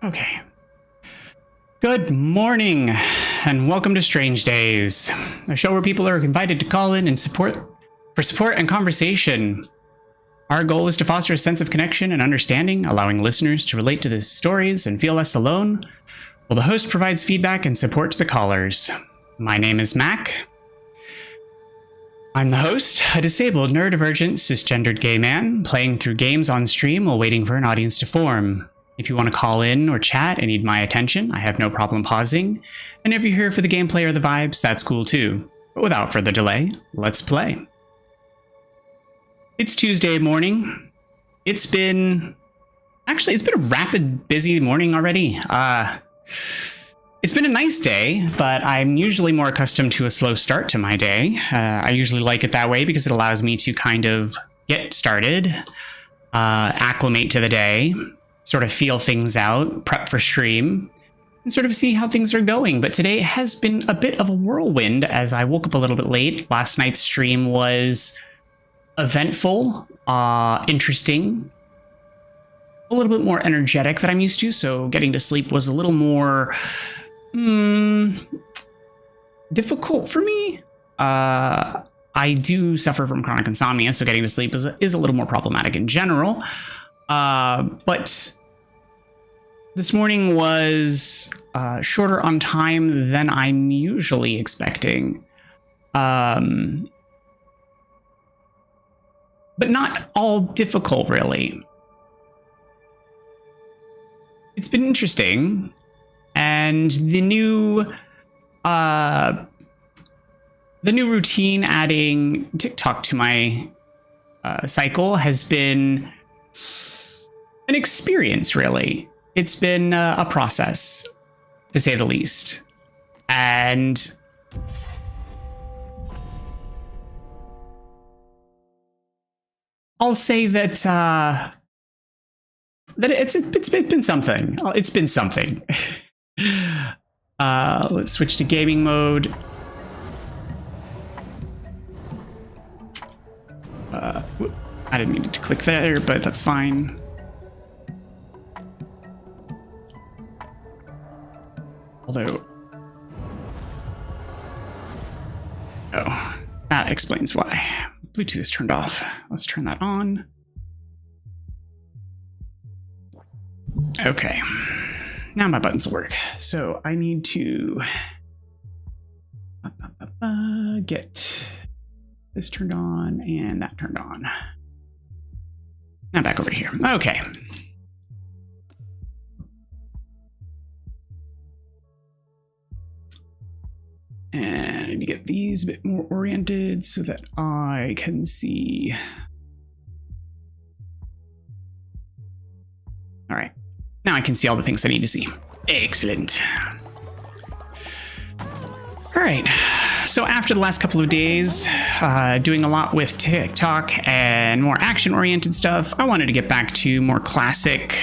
Okay. Good morning, and welcome to Strange Days, a show where people are invited to call in and support and conversation. Our goal is to foster a sense of connection and understanding, allowing listeners to relate to the stories and feel less alone, while the host provides feedback and support to the callers. My name is Mac. I'm the host, a disabled, neurodivergent, cisgendered gay man, playing through games on stream while waiting for an audience to form. If you want to call in or chat and need my attention, I have no problem pausing. And if you're here for the gameplay or the vibes, that's cool too. But without further delay, let's play. It's Tuesday morning. It's been a rapid, busy morning already. It's been a nice day, but I'm usually more accustomed to a slow start to my day. I usually like it that way because it allows me to kind of get started, acclimate to the day, sort of feel things out, prep for stream, and sort of see how things are going. But today has been a bit of a whirlwind as I woke up a little bit late. Last night's stream was eventful, interesting, a little bit more energetic than I'm used to, so getting to sleep was a little more difficult for me. I do suffer from chronic insomnia, so getting to sleep is a little more problematic in general. But this morning was shorter on time than I'm usually expecting. But not all difficult, really. It's been interesting, and the new routine adding TikTok to my cycle has been an experience, really. It's been a process, to say the least. And I'll say that it's been something. It's been something. Let's switch to gaming mode. I didn't mean to click there, but that's fine. Although, oh, that explains why. Bluetooth is turned off. Let's turn that on. Okay, now my buttons will work. So I need to get this turned on and that turned on. Now back over here. Okay. And I need to get these a bit more oriented so that I can see. All right. Now I can see all the things I need to see. Excellent. All right. So after the last couple of days, doing a lot with TikTok and more action-oriented stuff, I wanted to get back to more classic,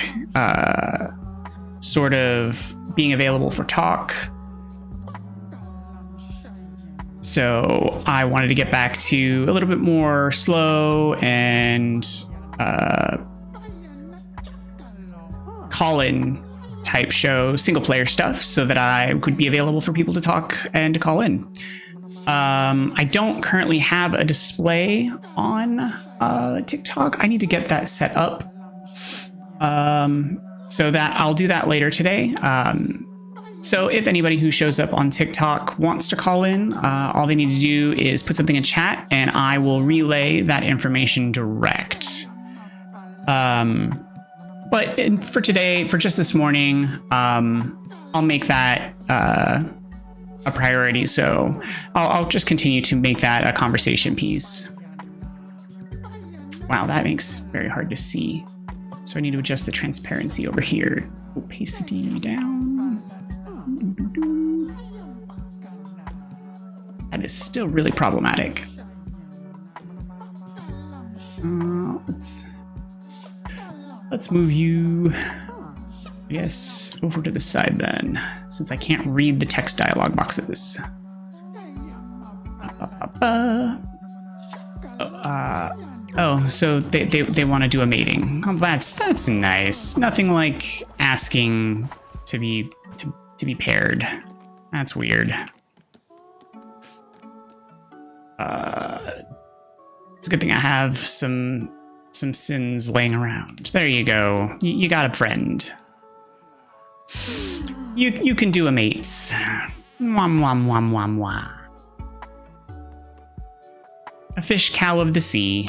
sort of being available for talk. So I wanted to get back to a little bit more slow and call-in type show, single-player stuff, so that I could be available for people to talk and to call in. I don't currently have a display on TikTok. I need to get that set up, so that I'll do that later today. So if anybody who shows up on TikTok wants to call in, all they need to do is put something in chat and I will relay that information direct. But for today, for just this morning, I'll make that a priority. So I'll just continue to make that a conversation piece. Wow, that makes it very hard to see. So I need to adjust the transparency over here. Opacity down. That is still really problematic. Let's move you, I guess, over to the side then, since I can't read the text dialog boxes. Oh, so they want to do a mating. Oh, that's nice. Nothing like asking to be paired. That's weird. It's a good thing I have some sins laying around. There you go. You got a friend. You can do a mates. Wom wom wom wom wah. A fish cow of the sea.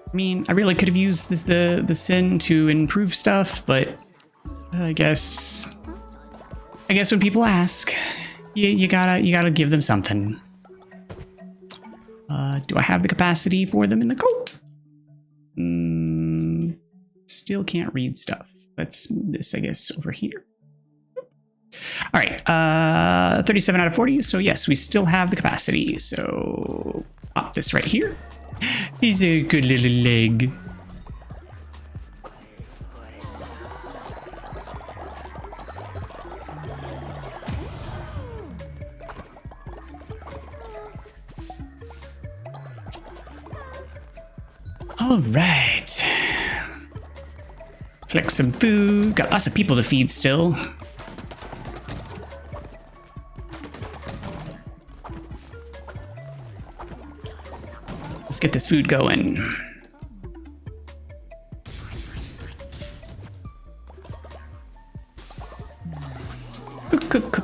I mean, I really could have used the sin to improve stuff, but I guess when people ask, you gotta give them something. Do I have the capacity for them in the cult? Still can't read stuff. Let's move this, I guess, over here. All right, 37 out of 40. So yes, we still have the capacity. So pop this right here. He's a good little leg. All right. Collect some food. Got lots of people to feed still. Let's get this food going. Cook.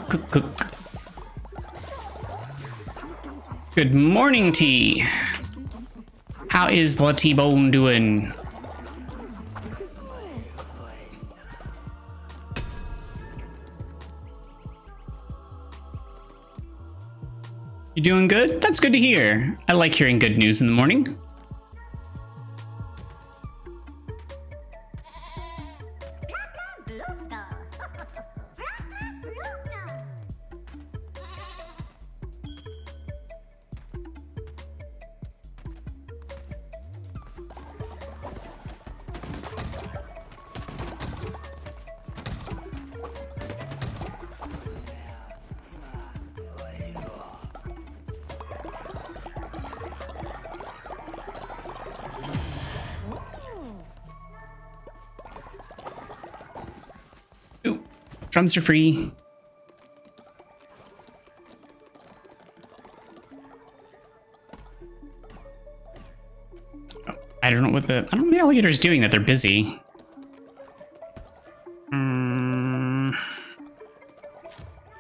Good morning, T. How is the T-Bone doing? You doing good? That's good to hear. I like hearing good news in the morning. Ooh, drums are free. Oh, I don't know what the alligator's doing that they're busy.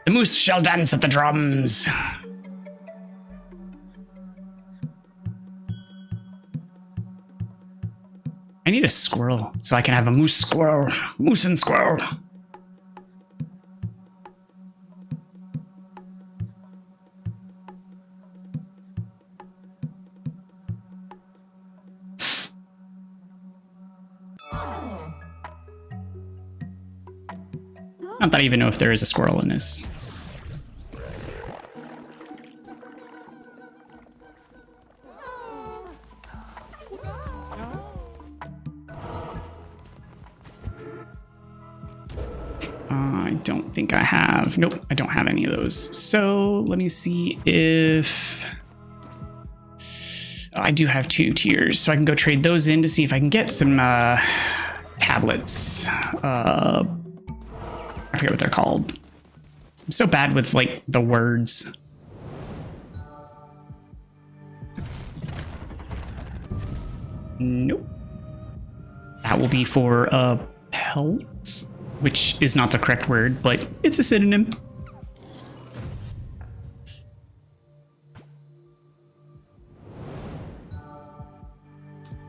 The moose shall dance at the drums. I need a squirrel so I can have a moose squirrel. Moose and squirrel. Not that I even know if there is a squirrel in this. I don't think I have. Nope, I don't have any of those. So let me see if... Oh, I do have 2 tiers, so I can go trade those in to see if I can get some tablets. I forget what they're called. I'm so bad with, like, the words. Nope. That will be for a pelt, which is not the correct word, but it's a synonym.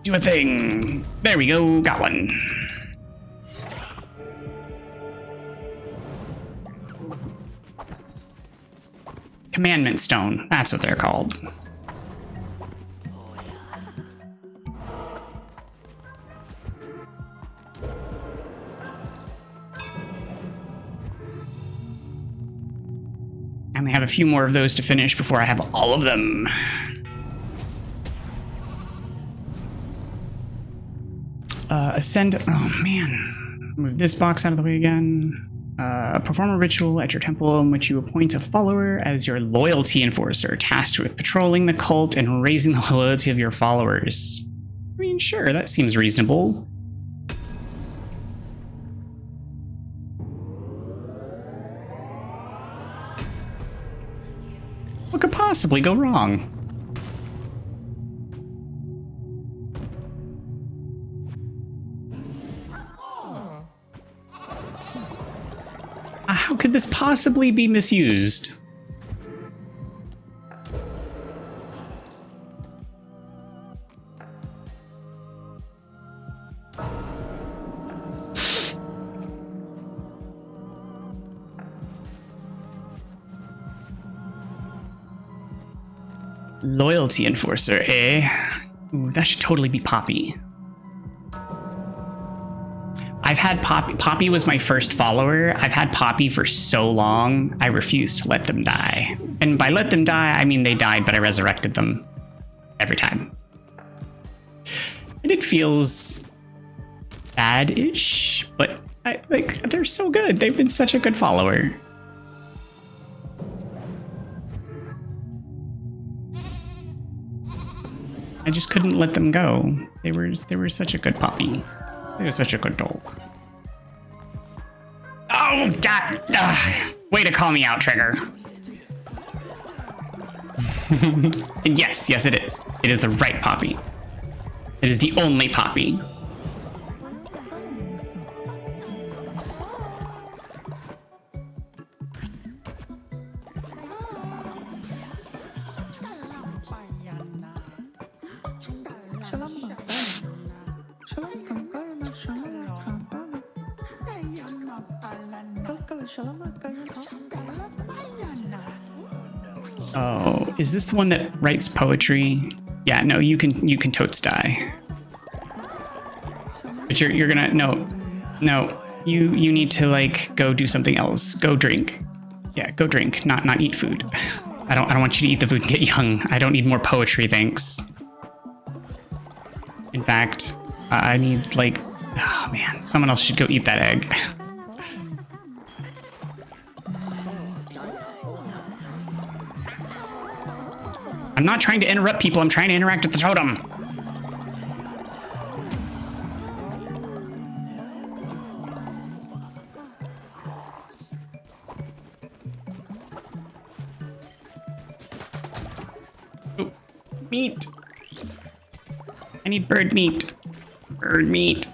Do a thing. There we go. Got one. Commandment stone. That's what they're called. And they have a few more of those to finish before I have all of them. Ascend. Oh man. Move this box out of the way again. Perform a ritual at your temple in which you appoint a follower as your loyalty enforcer, tasked with patrolling the cult and raising the loyalty of your followers. I mean, sure, that seems reasonable. What could possibly go wrong? How could this possibly be misused? Loyalty enforcer, eh? Ooh, that should totally be Poppy. I've had Poppy. Poppy was my first follower. I've had Poppy for so long, I refused to let them die. And by let them die, I mean they died, but I resurrected them every time. And it feels bad-ish, but they're so good. They've been such a good follower. I just couldn't let them go. They were such a good puppy. They were such a good dog. Oh God! Way to call me out, Trigger. Yes, it is. It is the right Poppy. It is the only Poppy. Oh, is this the one that writes poetry? Yeah, no, you can totes die. But you're gonna no. You need to like go do something else. Go drink. Yeah, go drink, not eat food. I don't want you to eat the food and get young. I don't need more poetry, thanks. In fact, I need like, oh man, someone else should go eat that egg. I'm not trying to interrupt people, I'm trying to interact with the totem. Oh, meat. I need bird meat. Bird meat.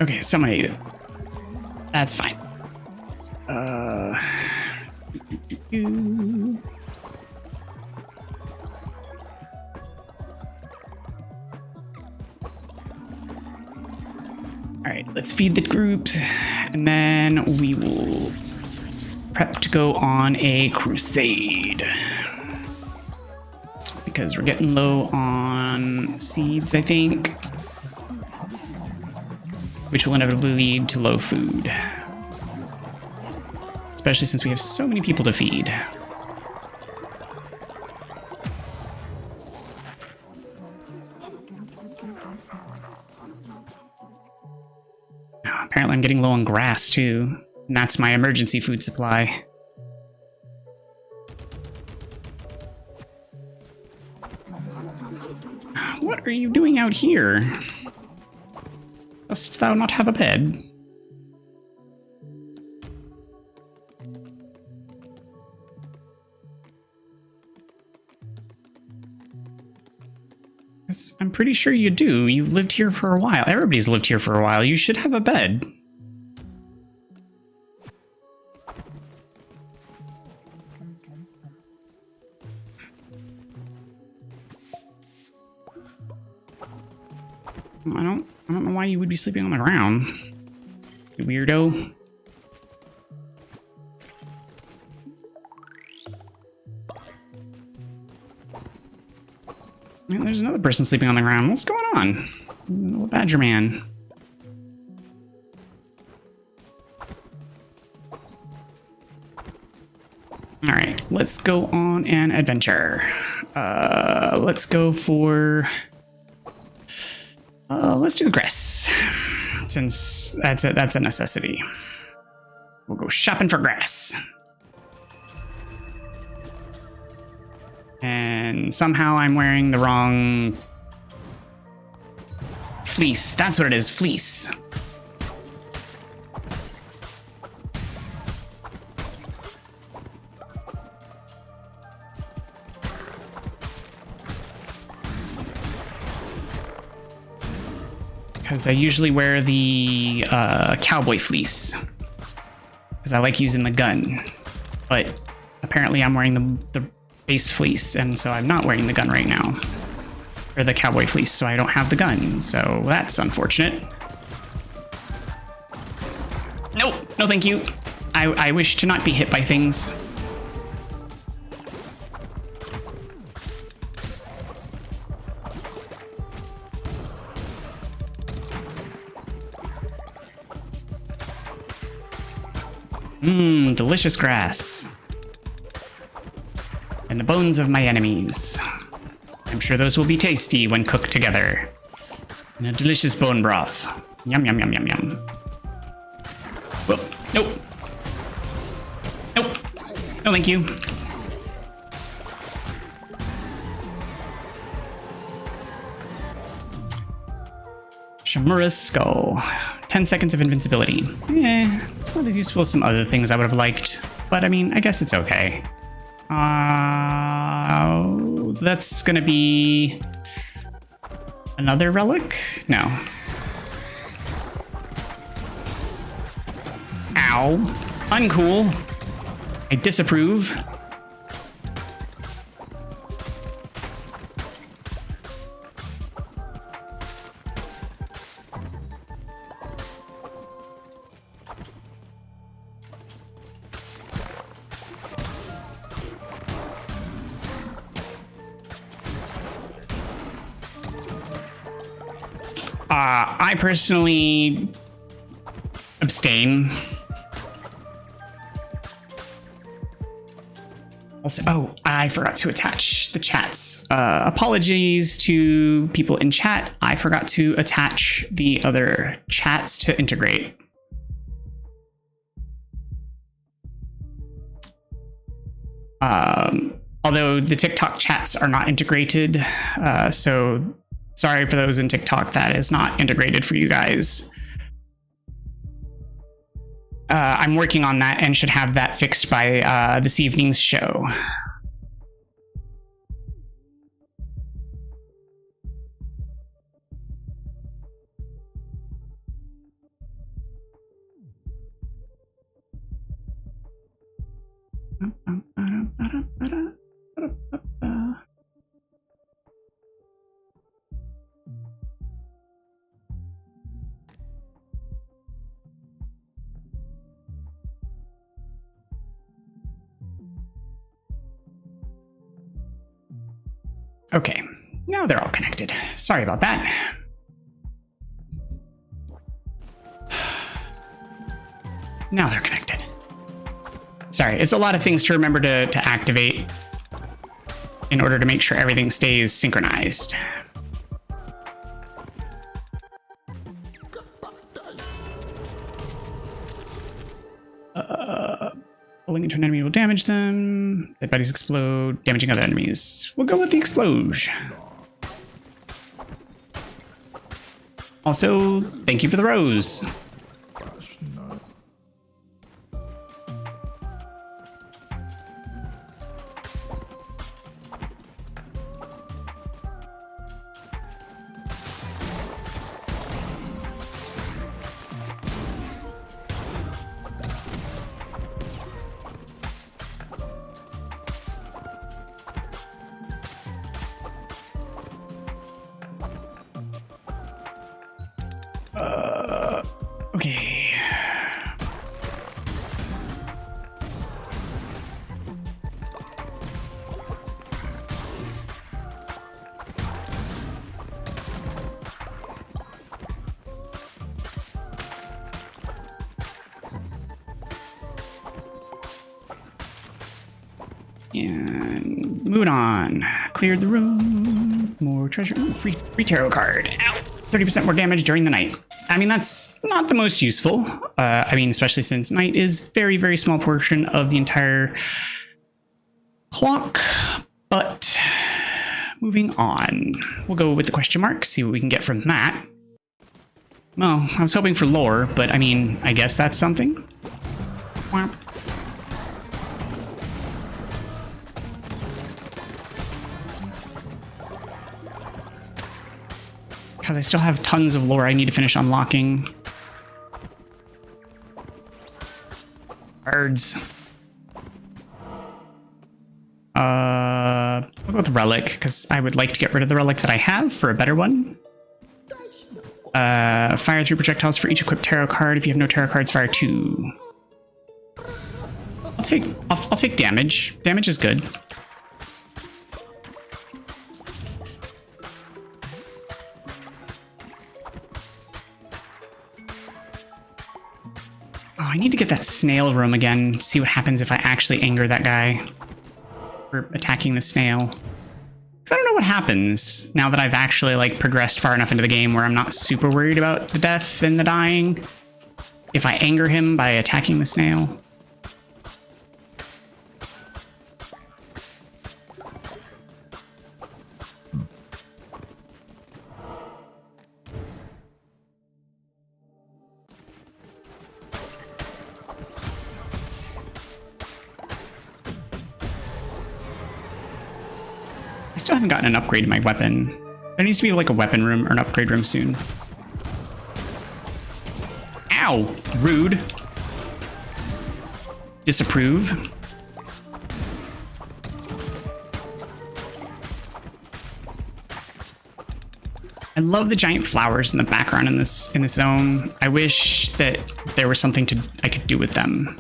Okay, someone ate it. That's fine. Alright, let's feed the group, and then we will prep to go on a crusade. Because we're getting low on seeds, I think. Which will inevitably lead to low food. Especially since we have so many people to feed. Apparently I'm getting low on grass too. And that's my emergency food supply. What are you doing out here? Dost thou not have a bed? Yes, I'm pretty sure you do. You've lived here for a while. Everybody's lived here for a while. You should have a bed. I don't know why you would be sleeping on the ground. You weirdo. Man, there's another person sleeping on the ground. What's going on? Little badger man. Alright, let's go on an adventure. Let's go for... let's do the grass. Since that's a necessity. We'll go shopping for grass. And somehow I'm wearing the wrong fleece. That's what it is, fleece. Because I usually wear the cowboy fleece. Because I like using the gun. But apparently I'm wearing the base fleece, and so I'm not wearing the gun right now. Or the cowboy fleece, so I don't have the gun. So that's unfortunate. Nope, no thank you. I wish to not be hit by things. Mmm, delicious grass. And the bones of my enemies. I'm sure those will be tasty when cooked together. In a delicious bone broth. Yum, yum, yum, yum, yum. Whoa, nope. Nope. No, thank you. Shamura's skull. 10 seconds of invincibility. It's not as useful as some other things I would have liked. But I mean, I guess it's okay. That's gonna be another relic? No. Ow. Uncool. I disapprove. I personally abstain. Also, oh, I forgot to attach the chats. Apologies to people in chat. I forgot to attach the other chats to integrate. Although the TikTok chats are not integrated, so sorry for those in TikTok, that is not integrated for you guys. I'm working on that and should have that fixed by this evening's show. Okay, now they're all connected. Sorry about that. Now they're connected. Sorry, it's a lot of things to remember to activate in order to make sure everything stays synchronized. Rolling into an enemy will damage them. Dead bodies explode, damaging other enemies. We'll go with the explosion. Also, thank you for the rose. Okay. And moving on. Cleared the room. More treasure. Ooh, free tarot card. Ow! 30% more damage during the night. I mean, that's not the most useful. I mean, especially since night is very, very small portion of the entire clock. But moving on. We'll go with the question mark, see what we can get from that. Well, I was hoping for lore, but I mean, I guess that's something. Whomp. Because I still have tons of lore I need to finish unlocking. Birds. I'll go with relic, because I would like to get rid of the relic that I have for a better one. Fire 3 projectiles for each equipped tarot card. If you have no tarot cards, fire 2. I'll take damage. Damage is good. Oh, I need to get that snail room again, see what happens if I actually anger that guy for attacking the snail. Because I don't know what happens now that I've actually like progressed far enough into the game where I'm not super worried about the death and the dying. If I anger him by attacking the snail. I still haven't gotten an upgrade to my weapon. There needs to be like a weapon room or an upgrade room soon. Ow! Rude. Disapprove. I love the giant flowers in the background in this zone. I wish that there was something I could do with them.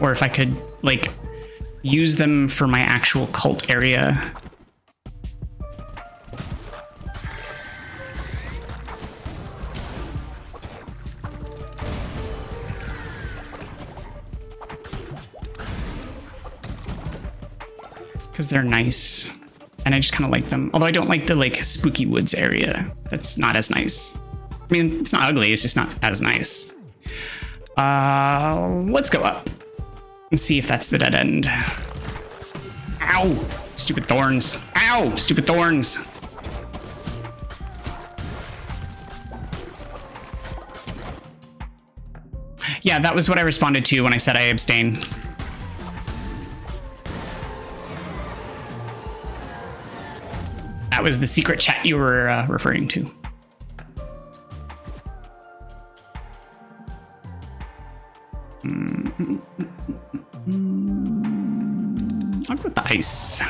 Or if I could like use them for my actual cult area. Because they're nice, and I just kind of like them. Although I don't like the like spooky woods area. That's not as nice. I mean, it's not ugly, it's just not as nice. Let's go up and see if that's the dead end. Ow! Stupid thorns. Ow! Stupid thorns. Yeah, that was what I responded to when I said I abstain. That was the secret chat you were referring to. I'll go with the ice.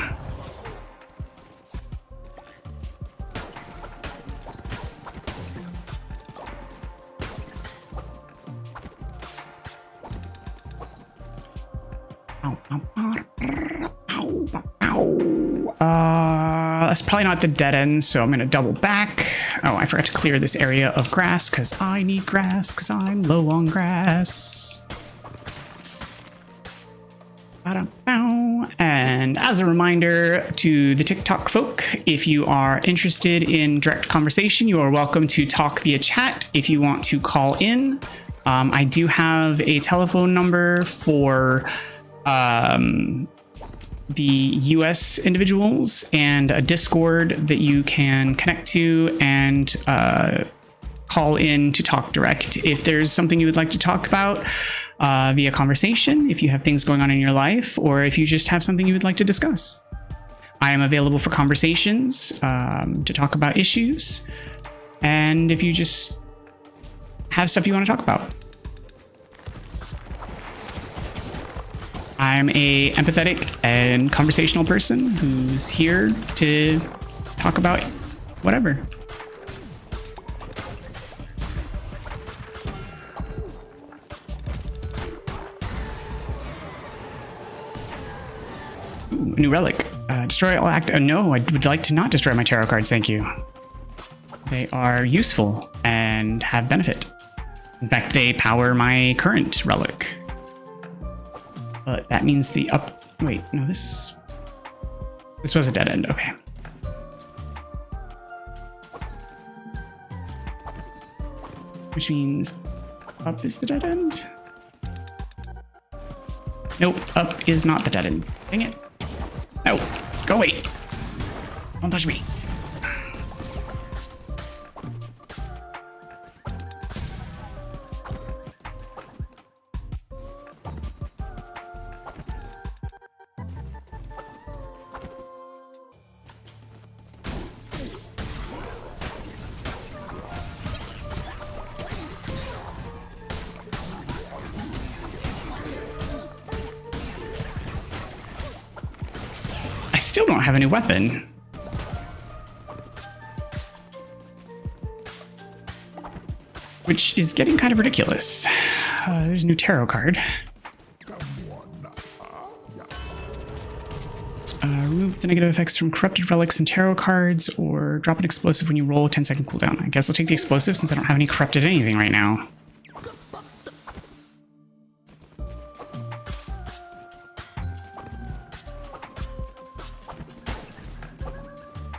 That's probably not the dead end, so I'm gonna double back. Oh, I forgot to clear this area of grass because I need grass because I'm low on grass. And as a reminder to the TikTok folk, if you are interested in direct conversation, you are welcome to talk via chat. If you want to call in, I do have a telephone number for the US individuals and a Discord that you can connect to and call in to talk direct. If there's something you would like to talk about via conversation, if you have things going on in your life, or if you just have something you would like to discuss. I am available for conversations, to talk about issues, and if you just have stuff you want to talk about. I'm a empathetic and conversational person who's here to talk about whatever. Ooh, a new relic. Destroy all no, I would like to not destroy my tarot cards, thank you. They are useful and have benefit. In fact, they power my current relic. But that means the Wait, no, this was a dead end. Okay. Which means up is the dead end? Nope, up is not the dead end. Dang it. No, go away. Don't touch me. I still don't have a new weapon. Which is getting kind of ridiculous. There's a new tarot card. Remove the negative effects from corrupted relics and tarot cards, or drop an explosive when you roll, 10-second cooldown. I guess I'll take the explosive since I don't have any corrupted anything right now.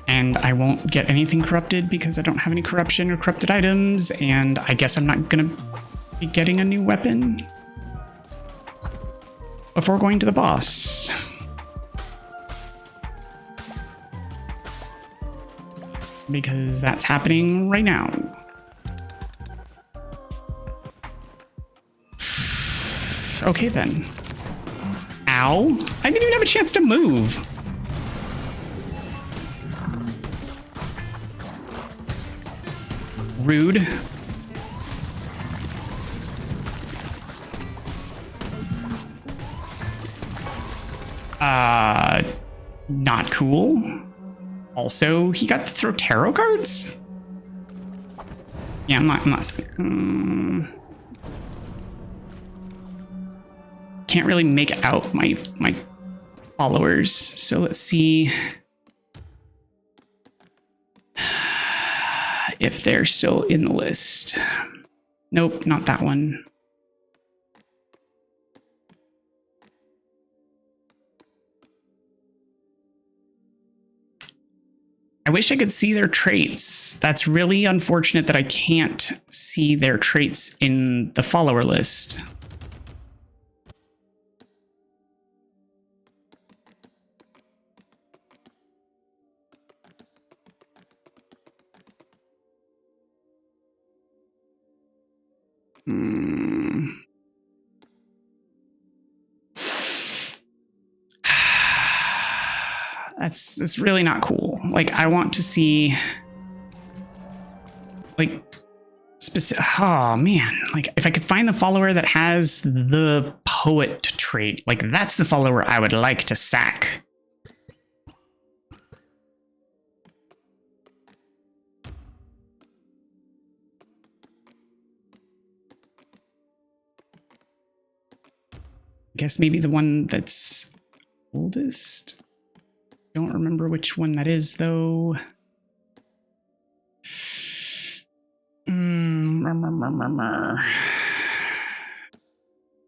And I won't get anything corrupted because I don't have any corruption or corrupted items, and I guess I'm not gonna be getting a new weapon before going to the boss. Because that's happening right now. Okay then. Ow! I didn't even have a chance to move! Rude. Not cool. Also, he got to throw tarot cards? Yeah, I'm not can't really make out my followers. So let's see if they're still in the list. Nope, not that one. I wish I could see their traits. That's really unfortunate that I can't see their traits in the follower list. That's really not cool. Like, I want to see, like, specific. Oh man, like if I could find the follower that has the poet trait, like that's the follower I would like to sack. I guess maybe the one that's oldest. Don't remember which one that is though.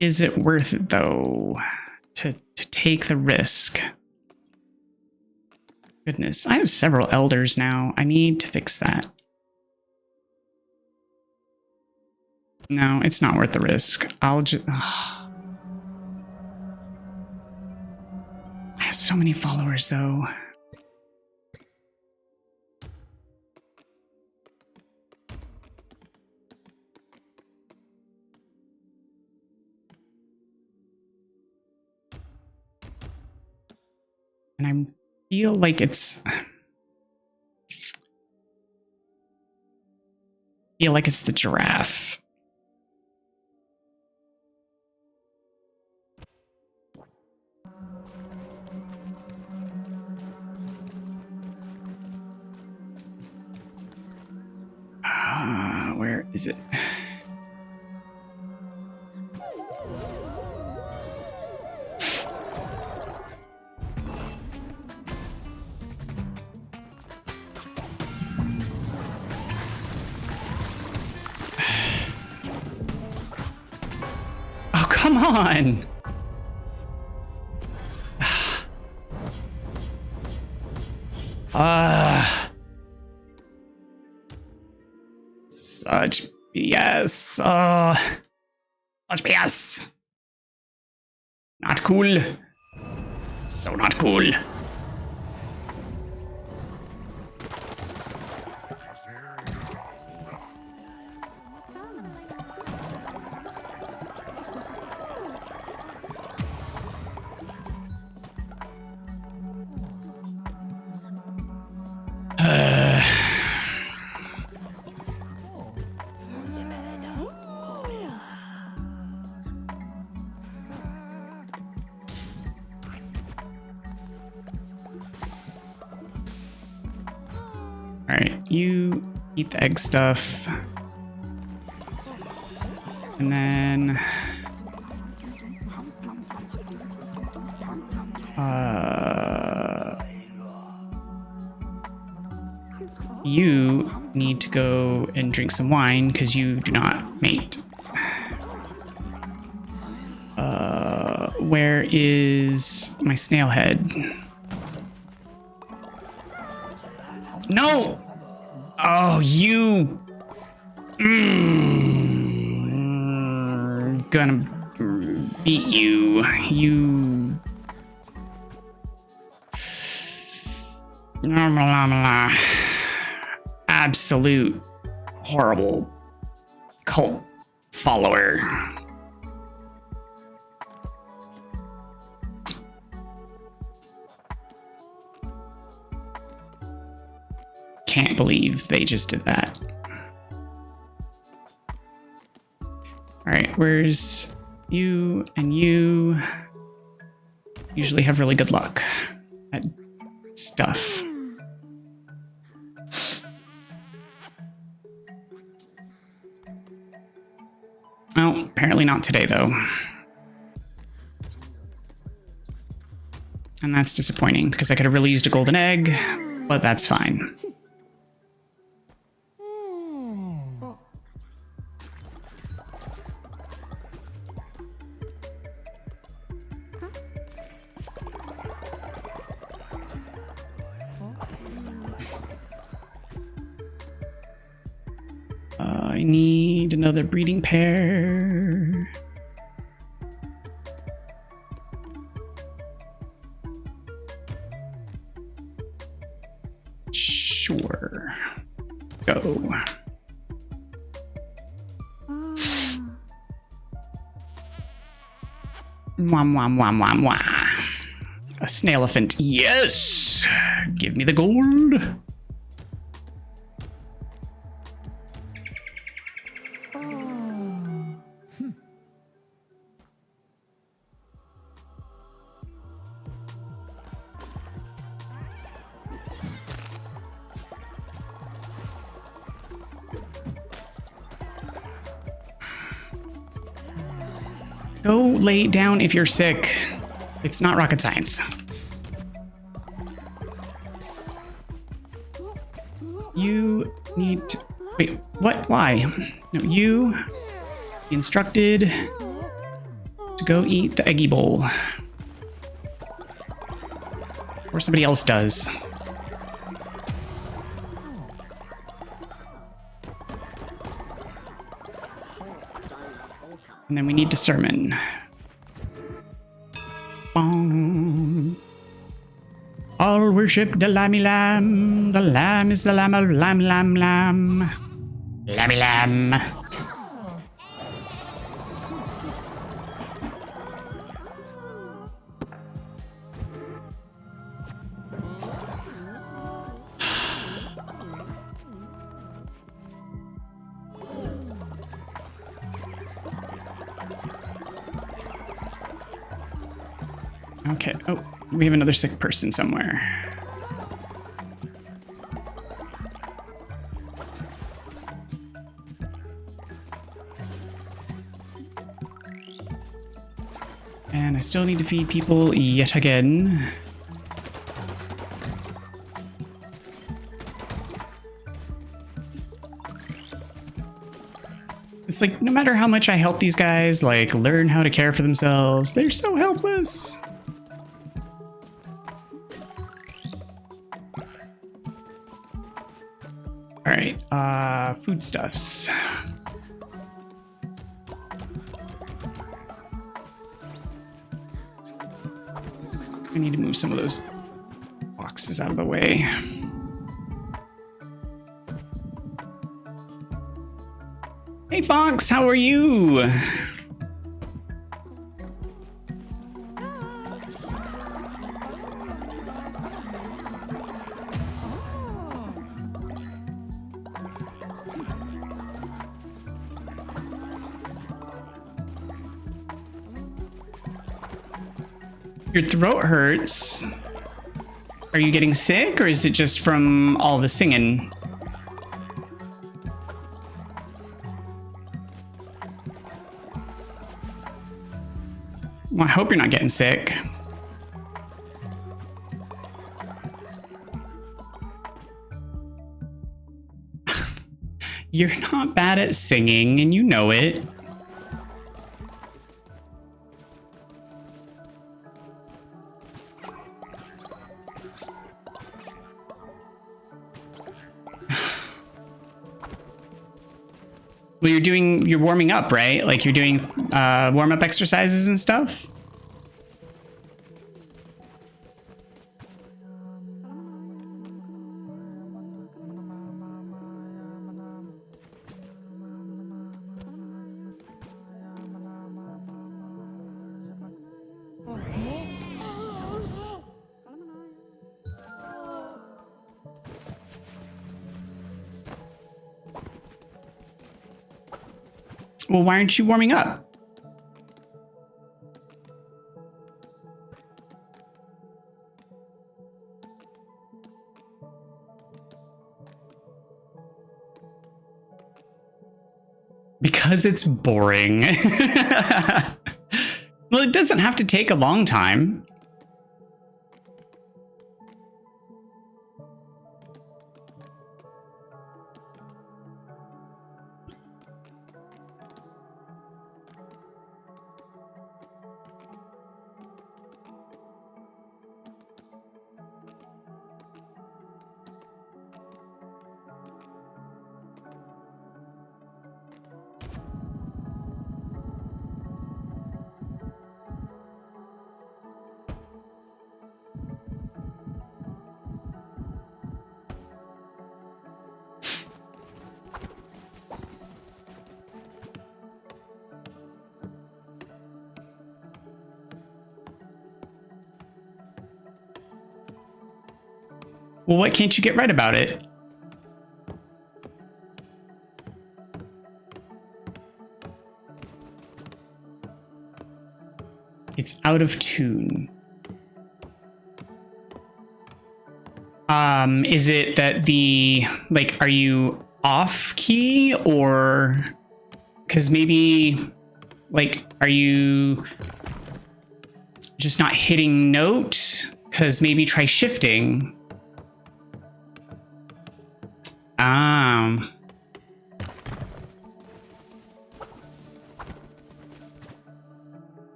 Is it worth it though to take the risk? Goodness, I have several elders now. I need to fix that. No, it's not worth the risk. I'll just. I have so many followers though. And I feel like it's the giraffe. Where is it? Oh, come on! Such BS. Such BS. Not cool. So not cool. Alright, you eat the egg stuff. And then... you need to go and drink some wine because you do not mate. Where is my snail head? No! Oh, you... gonna beat you. You... Absolute horrible cult follower. Can't believe they just did that. Alright, where's you and you? Usually have really good luck at stuff. Well, apparently not today, though. And that's disappointing, because I could have really used a golden egg, but that's fine. I need another breeding pair. Sure. Go. Mwah, mwah, mwah, mwah, mwah. A snail elephant. Yes! Give me the gold. Go lay down if you're sick. It's not rocket science. You need to... Wait, what? Why? No, you be instructed to go eat the eggy bowl. Or somebody else does. And then we need discernment. Bong. All worship the lammy lamb. The lamb is the lamb of lamb, lamb, lamb. Lammy lamb. Okay, oh, we have another sick person somewhere. And I still need to feed people yet again. It's like, no matter how much I help these guys, like, learn how to care for themselves, they're so helpless. All right, foodstuffs. I need to move some of those boxes out of the way. Hey Fox, how are you? Your throat hurts. Are you getting sick, or is it just from all the singing? Well, I hope you're not getting sick. You're not bad at singing, and you know it. Well, you're warming up, right? Like you're doing warm-up exercises and stuff? Well, why aren't you warming up? Because it's boring. Well, it doesn't have to take a long time. Well, what can't you get right about it? It's out of tune. Is it that are you off key, or, because maybe, are you just not hitting note? Because maybe try shifting.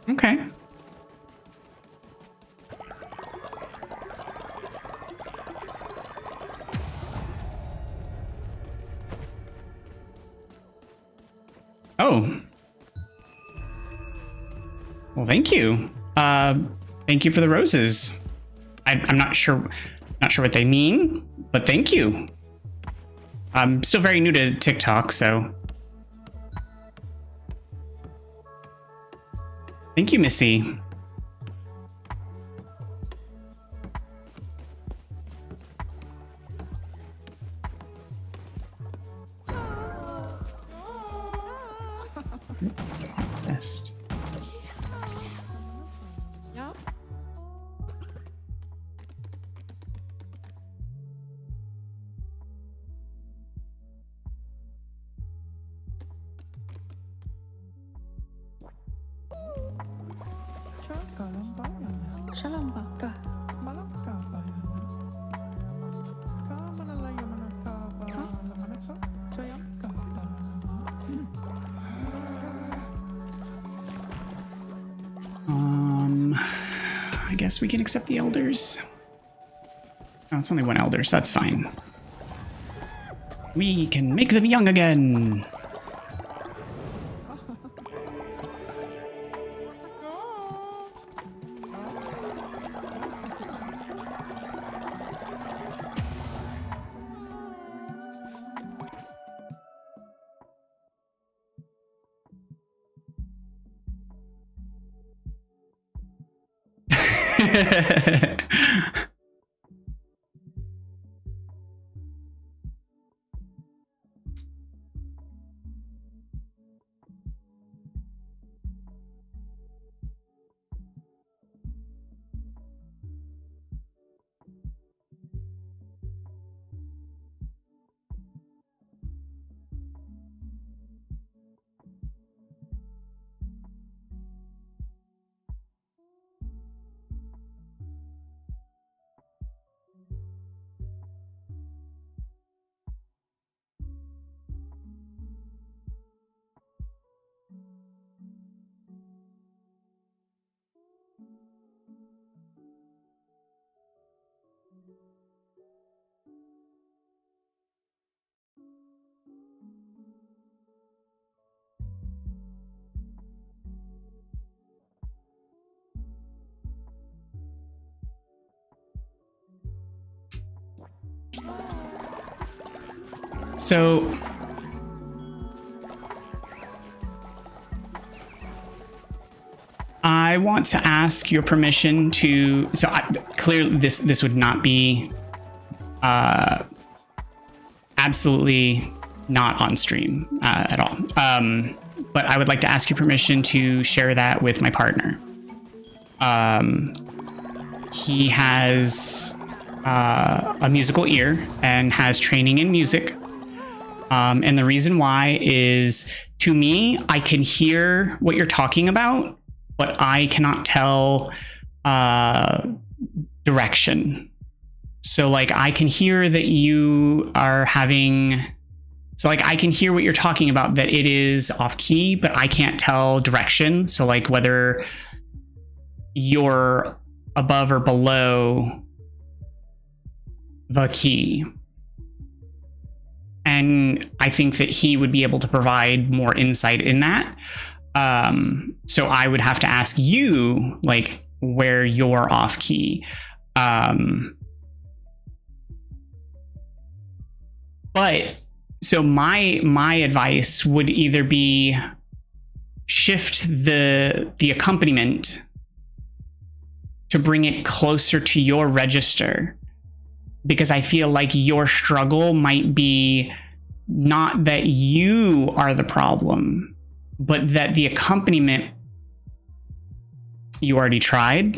Okay. Oh. Well, thank you. Thank you for the roses. I'm not sure what they mean, but thank you. I'm still very new to TikTok, so. Thank you, Missy. Best. guess we can accept the elders. Oh, it's only one elder, so that's fine. We can make them young again. So I want to ask your permission to, clearly this would not be absolutely not on stream at all. But I would like to ask your permission to share that with my partner. He has a musical ear and has training in music. And the reason why is, to me, I can hear what you're talking about, but I cannot tell direction. So like I can hear that you are having, so like I can hear what you're talking about, that it is off key, but I can't tell direction. So like whether you're above or below the key. And I think that he would be able to provide more insight in that. So I would have to ask you, like, where you're off key. But so my advice would either be shift the accompaniment to bring it closer to your register, because I feel like your struggle might be not that you are the problem, but that the accompaniment you already tried.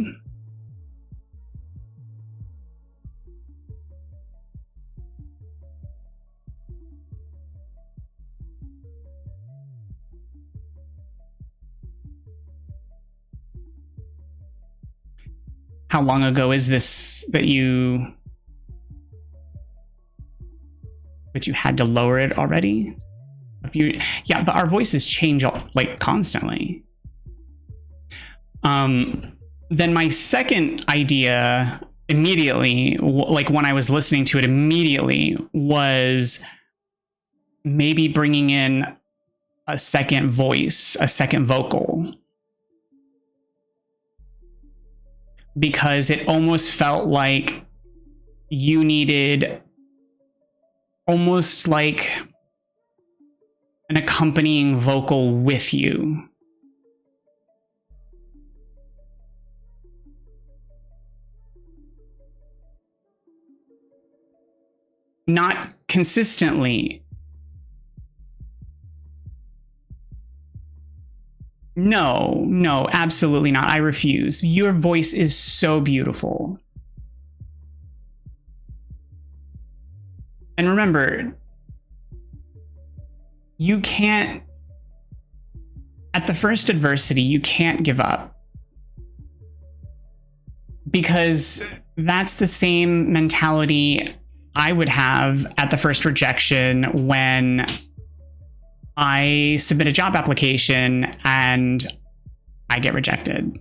How long ago is this that you had to lower it already? Yeah, but our voices change like constantly. Then my second idea immediately, like when I was listening to it immediately, was maybe bringing in a second voice, a second vocal. Because it almost felt like you needed almost like an accompanying vocal with you. Not consistently. No, absolutely not. I refuse. Your voice is so beautiful. And remember, you can't, at the first adversity, you can't give up. Because that's the same mentality I would have at the first rejection when I submit a job application and I get rejected.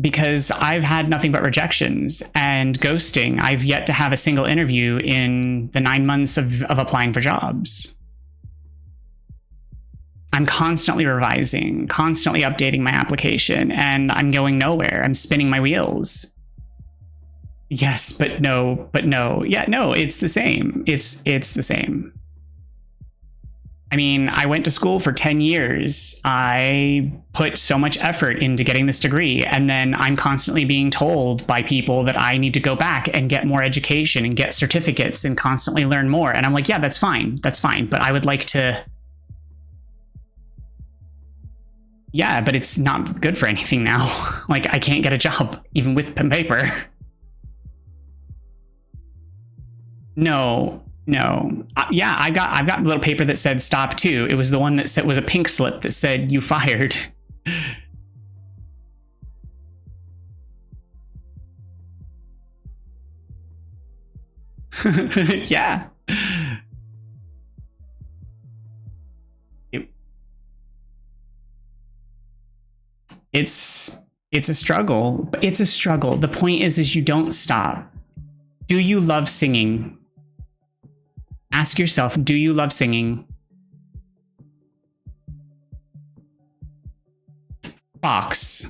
because I've had nothing but rejections and ghosting. I've yet to have a single interview in the 9 months of applying for jobs. I'm constantly revising, constantly updating my application, and I'm going nowhere. I'm spinning my wheels. Yes, but no, but no. Yeah, no, it's the same. It's the same. I mean, I went to school for 10 years. I put so much effort into getting this degree, and then I'm constantly being told by people that I need to go back and get more education and get certificates and constantly learn more. And I'm like, yeah, that's fine. That's fine. But I would like to... Yeah, but it's not good for anything now. Like, I can't get a job, even with pen paper. No. Yeah, I've got the little paper that said stop too. It was the one that said, was a pink slip that said you fired. Yeah. It's a struggle, but it's a struggle. The point is you don't stop. Do you love singing? Ask yourself, do you love singing? Fox,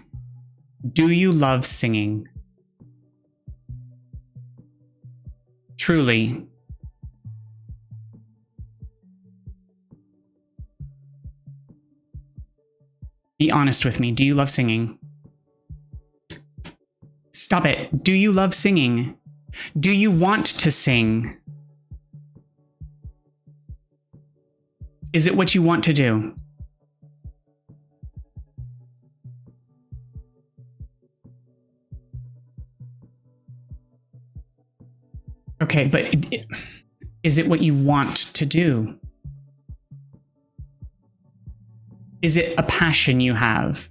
do you love singing? Truly. Be honest with me. Do you love singing? Stop it. Do you love singing? Do you want to sing? Is it what you want to do? Okay, but is it what you want to do? Is it a passion you have?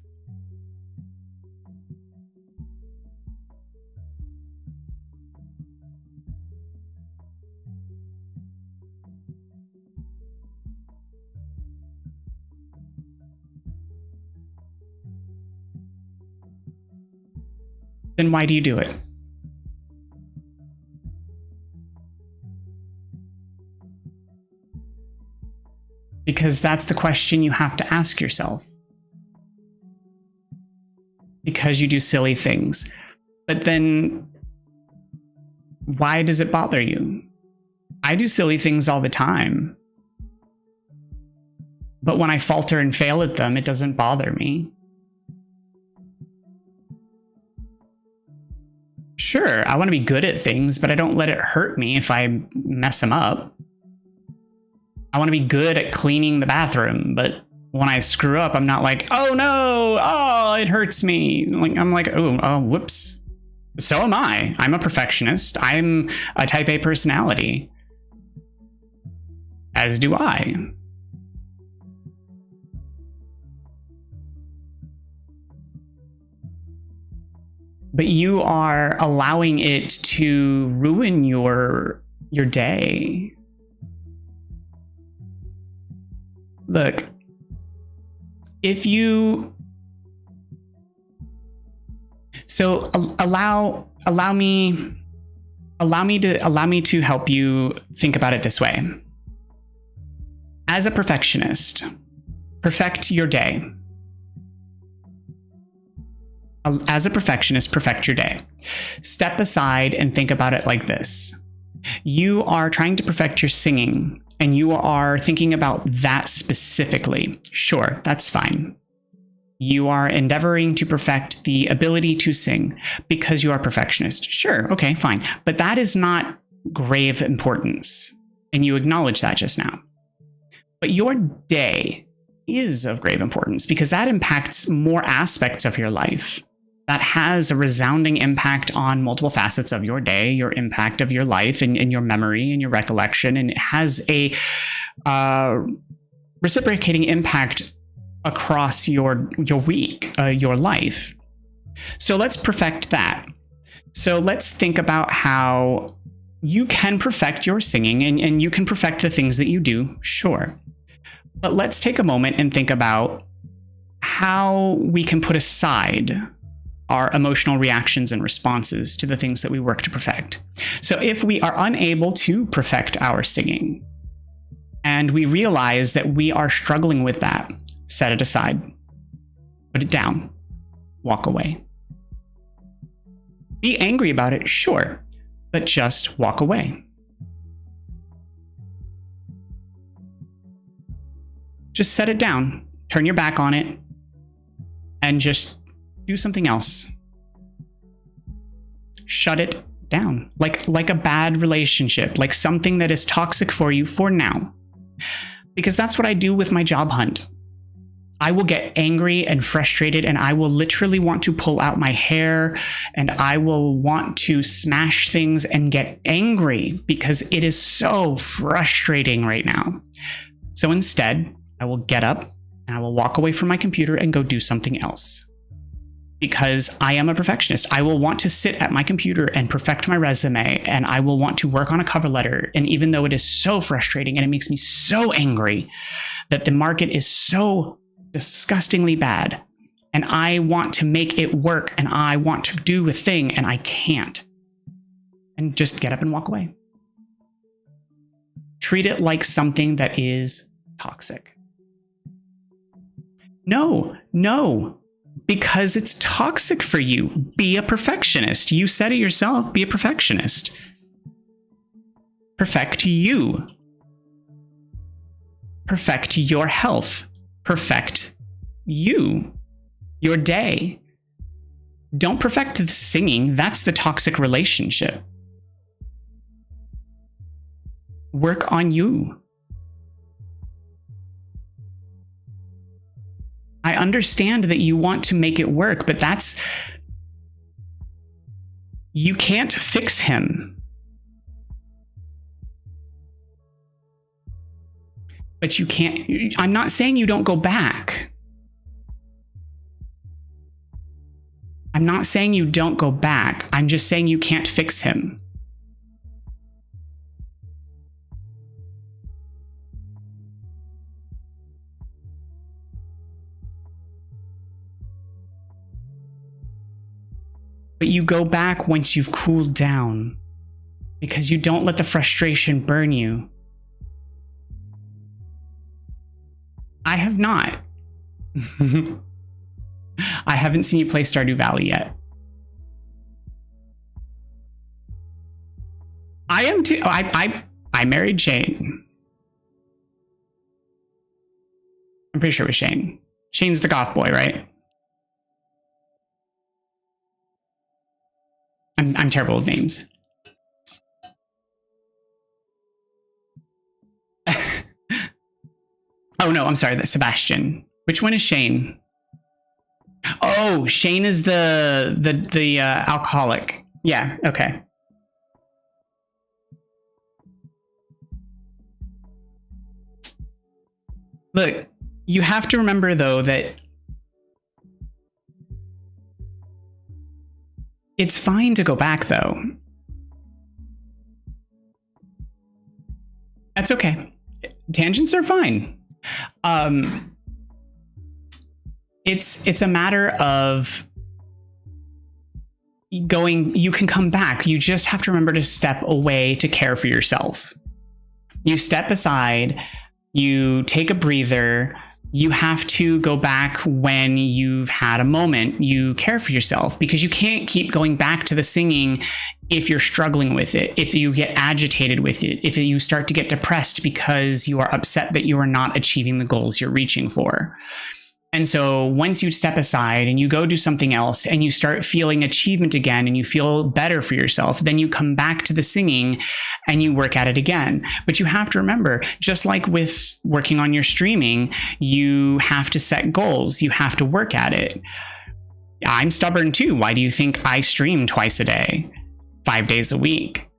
Then why do you do it? Because that's the question you have to ask yourself. Because you do silly things. But then, why does it bother you? I do silly things all the time. But when I falter and fail at them, it doesn't bother me. Sure, I want to be good at things, but I don't let it hurt me if I mess them up. I want to be good at cleaning the bathroom, but when I screw up, I'm not like, oh no, oh, it hurts me. I'm like, oh, whoops. So am I. I'm a perfectionist. I'm a type A personality. As do I. But you are allowing it to ruin your day. Look, if you... So allow me to help you think about it this way. As a perfectionist, perfect your day. As a perfectionist, perfect your day. Step aside and think about it like this. You are trying to perfect your singing, and you are thinking about that specifically. Sure, that's fine. You are endeavoring to perfect the ability to sing because you are a perfectionist. Sure, okay, fine. But that is not grave importance, and you acknowledge that just now. But your day is of grave importance because that impacts more aspects of your life. That has a resounding impact on multiple facets of your day, your impact of your life, and your memory and your recollection, and it has a reciprocating impact across your week, your life. So let's perfect that. So let's think about how you can perfect your singing, and you can perfect the things that you do, sure. But let's take a moment and think about how we can put aside our emotional reactions and responses to the things that we work to perfect. So if we are unable to perfect our singing and we realize that we are struggling with that, set it aside, put it down, walk away. Be angry about it, sure, but just walk away. Just set it down, turn your back on it, and just do something else. Shut it down, like a bad relationship, like something that is toxic for you for now. Because that's what I do with my job hunt. I will get angry and frustrated, and I will literally want to pull out my hair, and I will want to smash things and get angry because it is so frustrating right now. So instead, I will get up and I will walk away from my computer and go do something else. Because I am a perfectionist. I will want to sit at my computer and perfect my resume, and I will want to work on a cover letter. And even though it is so frustrating and it makes me so angry that the market is so disgustingly bad, and I want to make it work, and I want to do a thing, and I can't. And just get up and walk away. Treat it like something that is toxic. No, because it's toxic for you. Be a perfectionist. You said it yourself, be a perfectionist. Perfect you. Perfect your health. Perfect you, your day. Don't perfect the singing. That's the toxic relationship. Work on you. I understand that you want to make it work, but you can't fix him. But you can't, I'm not saying you don't go back. I'm not saying you don't go back. I'm just saying you can't fix him. But you go back once you've cooled down, because you don't let the frustration burn you. I have not. I haven't seen you play Stardew Valley yet. I am too. I married Shane. I'm pretty sure it was Shane. Shane's the goth boy, right? I'm terrible with names. Oh no, I'm sorry, that's Sebastian. Which one is Shane? Oh, Shane is the alcoholic. Yeah, okay. Look, you have to remember though that it's fine to go back though. That's okay. Tangents are fine. It's a matter of going, you can come back. You just have to remember to step away to care for yourself. You step aside, you take a breather. You have to go back when you've had a moment. You care for yourself, because you can't keep going back to the singing if you're struggling with it, if you get agitated with it, if you start to get depressed because you are upset that you are not achieving the goals you're reaching for. And so once you step aside and you go do something else and you start feeling achievement again and you feel better for yourself, then you come back to the singing and you work at it again. But you have to remember, just like with working on your streaming, you have to set goals. You have to work at it. I'm stubborn too. Why do you think I stream twice a day, 5 days a week?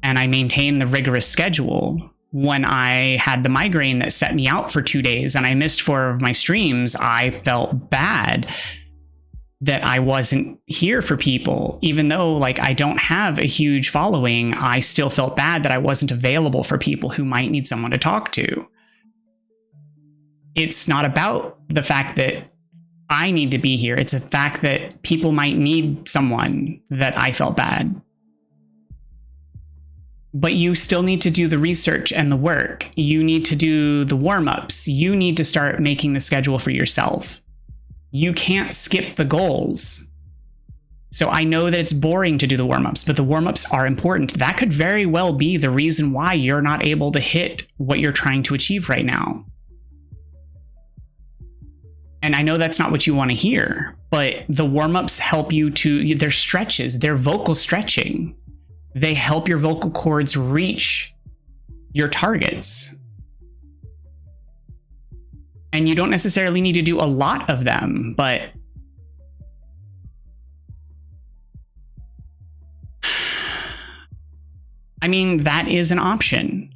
And I maintain the rigorous schedule. When I had the migraine that set me out for 2 days and I missed 4 of my streams, I felt bad that I wasn't here for people. Even though like I don't have a huge following, I still felt bad that I wasn't available for people who might need someone to talk to. It's not about the fact that I need to be here. It's a fact that people might need someone, that I felt bad. But you still need to do the research and the work. You need to do the warm-ups. You need to start making the schedule for yourself. You can't skip the goals. So I know that it's boring to do the warm-ups, but the warm-ups are important. That could very well be the reason why you're not able to hit what you're trying to achieve right now. And I know that's not what you want to hear, but the warm-ups help you to, they're stretches, they're vocal stretching. They help your vocal cords reach your targets. And you don't necessarily need to do a lot of them, but I mean, that is an option.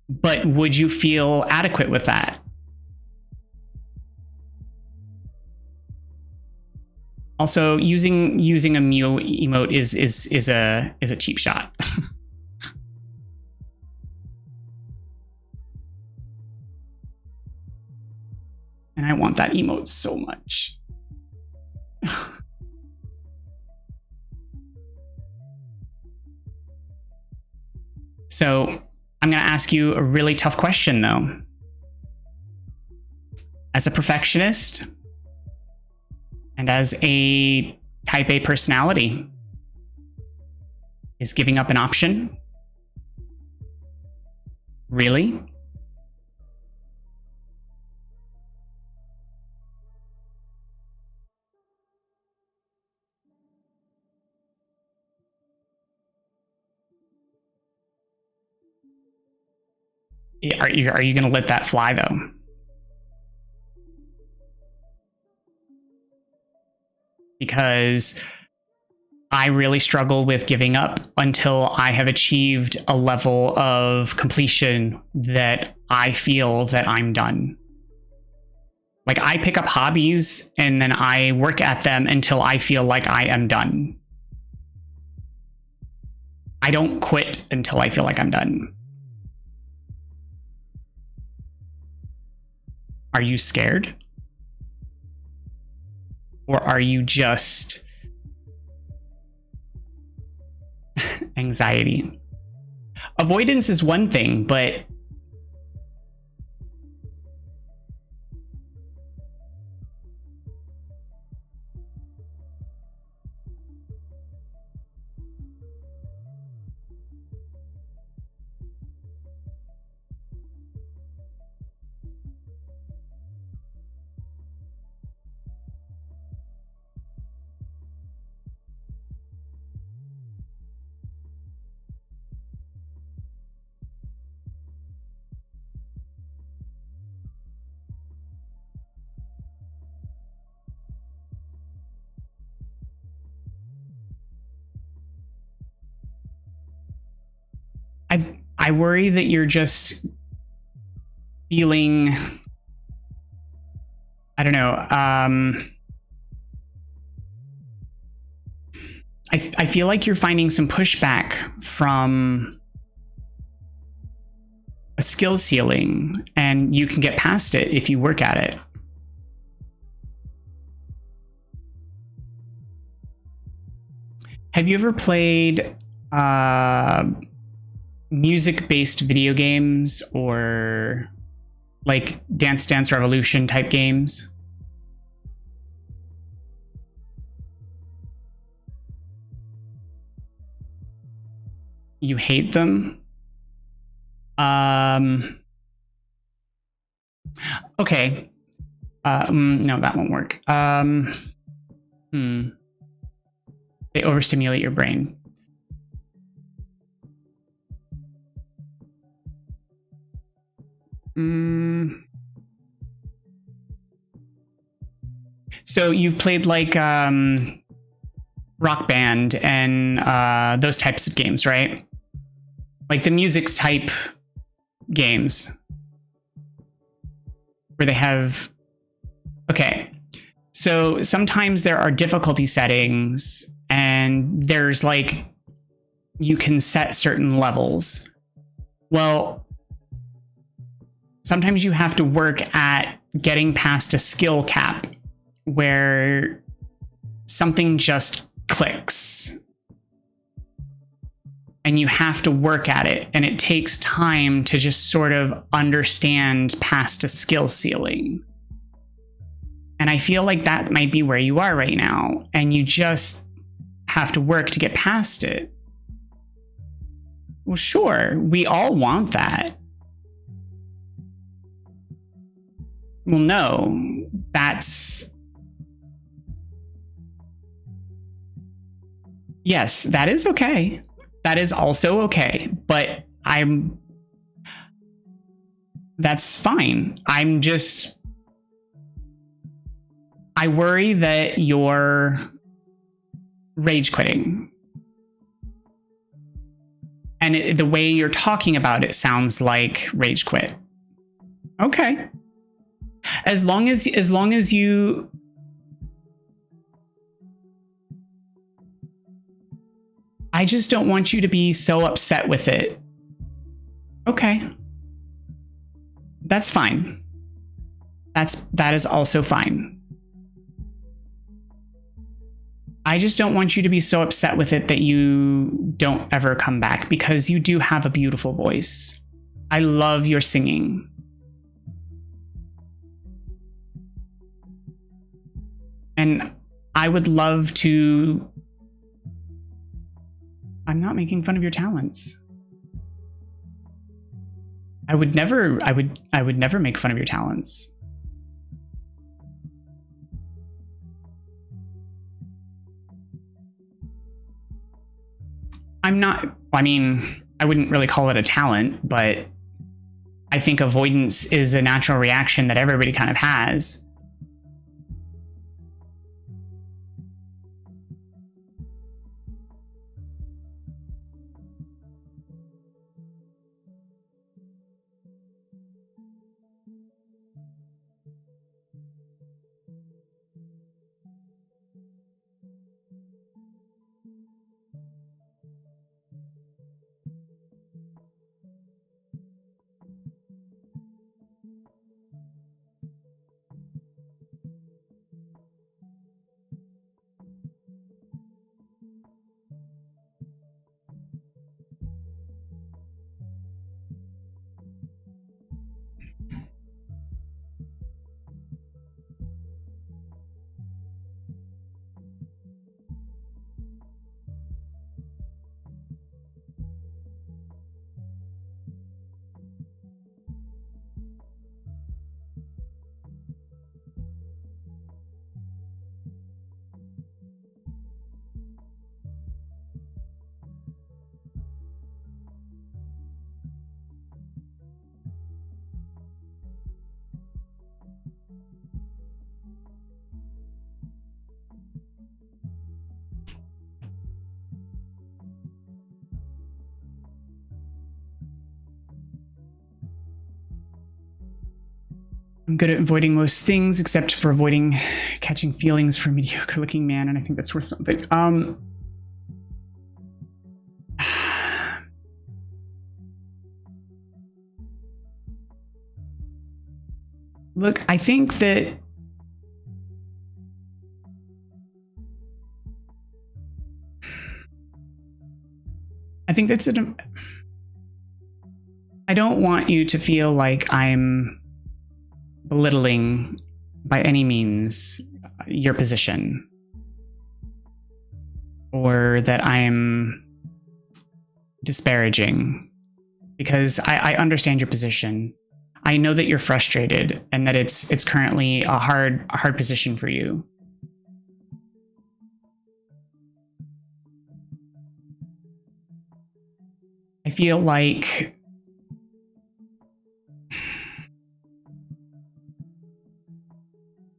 But would you feel adequate with that? Also, using a Mew emote is a cheap shot. And I want that emote so much. So I'm going to ask you a really tough question, though. As a perfectionist, and as a type A personality, is giving up an option? Really? Are you going to let that fly, though? Because I really struggle with giving up until I have achieved a level of completion that I feel that I'm done. Like, I pick up hobbies and then I work at them until I feel like I am done. I don't quit until I feel like I'm done. Are you scared? Or are you just anxiety? Avoidance is one thing, but I worry that you're just feeling, I don't know, I feel like you're finding some pushback from a skill ceiling, and you can get past it if you work at it. Have you ever played music-based video games or like Dance Dance Revolution type games? You hate them? Okay. No, that won't work. They overstimulate your brain. So you've played like Rock Band and those types of games, right? Like the music type games where they have... Okay. So sometimes there are difficulty settings and there's like, you can set certain levels. Well, sometimes you have to work at getting past a skill cap where something just clicks and you have to work at it, and it takes time to just sort of understand past a skill ceiling. And I feel like that might be where you are right now, and you just have to work to get past it. Well, sure, we all want that. Well, no, yes, that is okay. That is also okay, but that's fine. I worry that you're rage quitting. And the way you're talking about it sounds like rage quit. Okay. As long as you I just don't want you to be so upset with it. Okay. That's fine. That is also fine. I just don't want you to be so upset with it that you don't ever come back, because you do have a beautiful voice. I love your singing. And I would love to... I'm not making fun of your talents. I would never make fun of your talents. I wouldn't really call it a talent, but I think avoidance is a natural reaction that everybody kind of has. I'm good at avoiding most things except for avoiding catching feelings for a mediocre looking man, and I think that's worth something. Look, I think that I don't want you to feel like I'm belittling by any means your position, or that I'm disparaging, because I understand your position. I know that you're frustrated and that it's currently a hard position for you. I feel like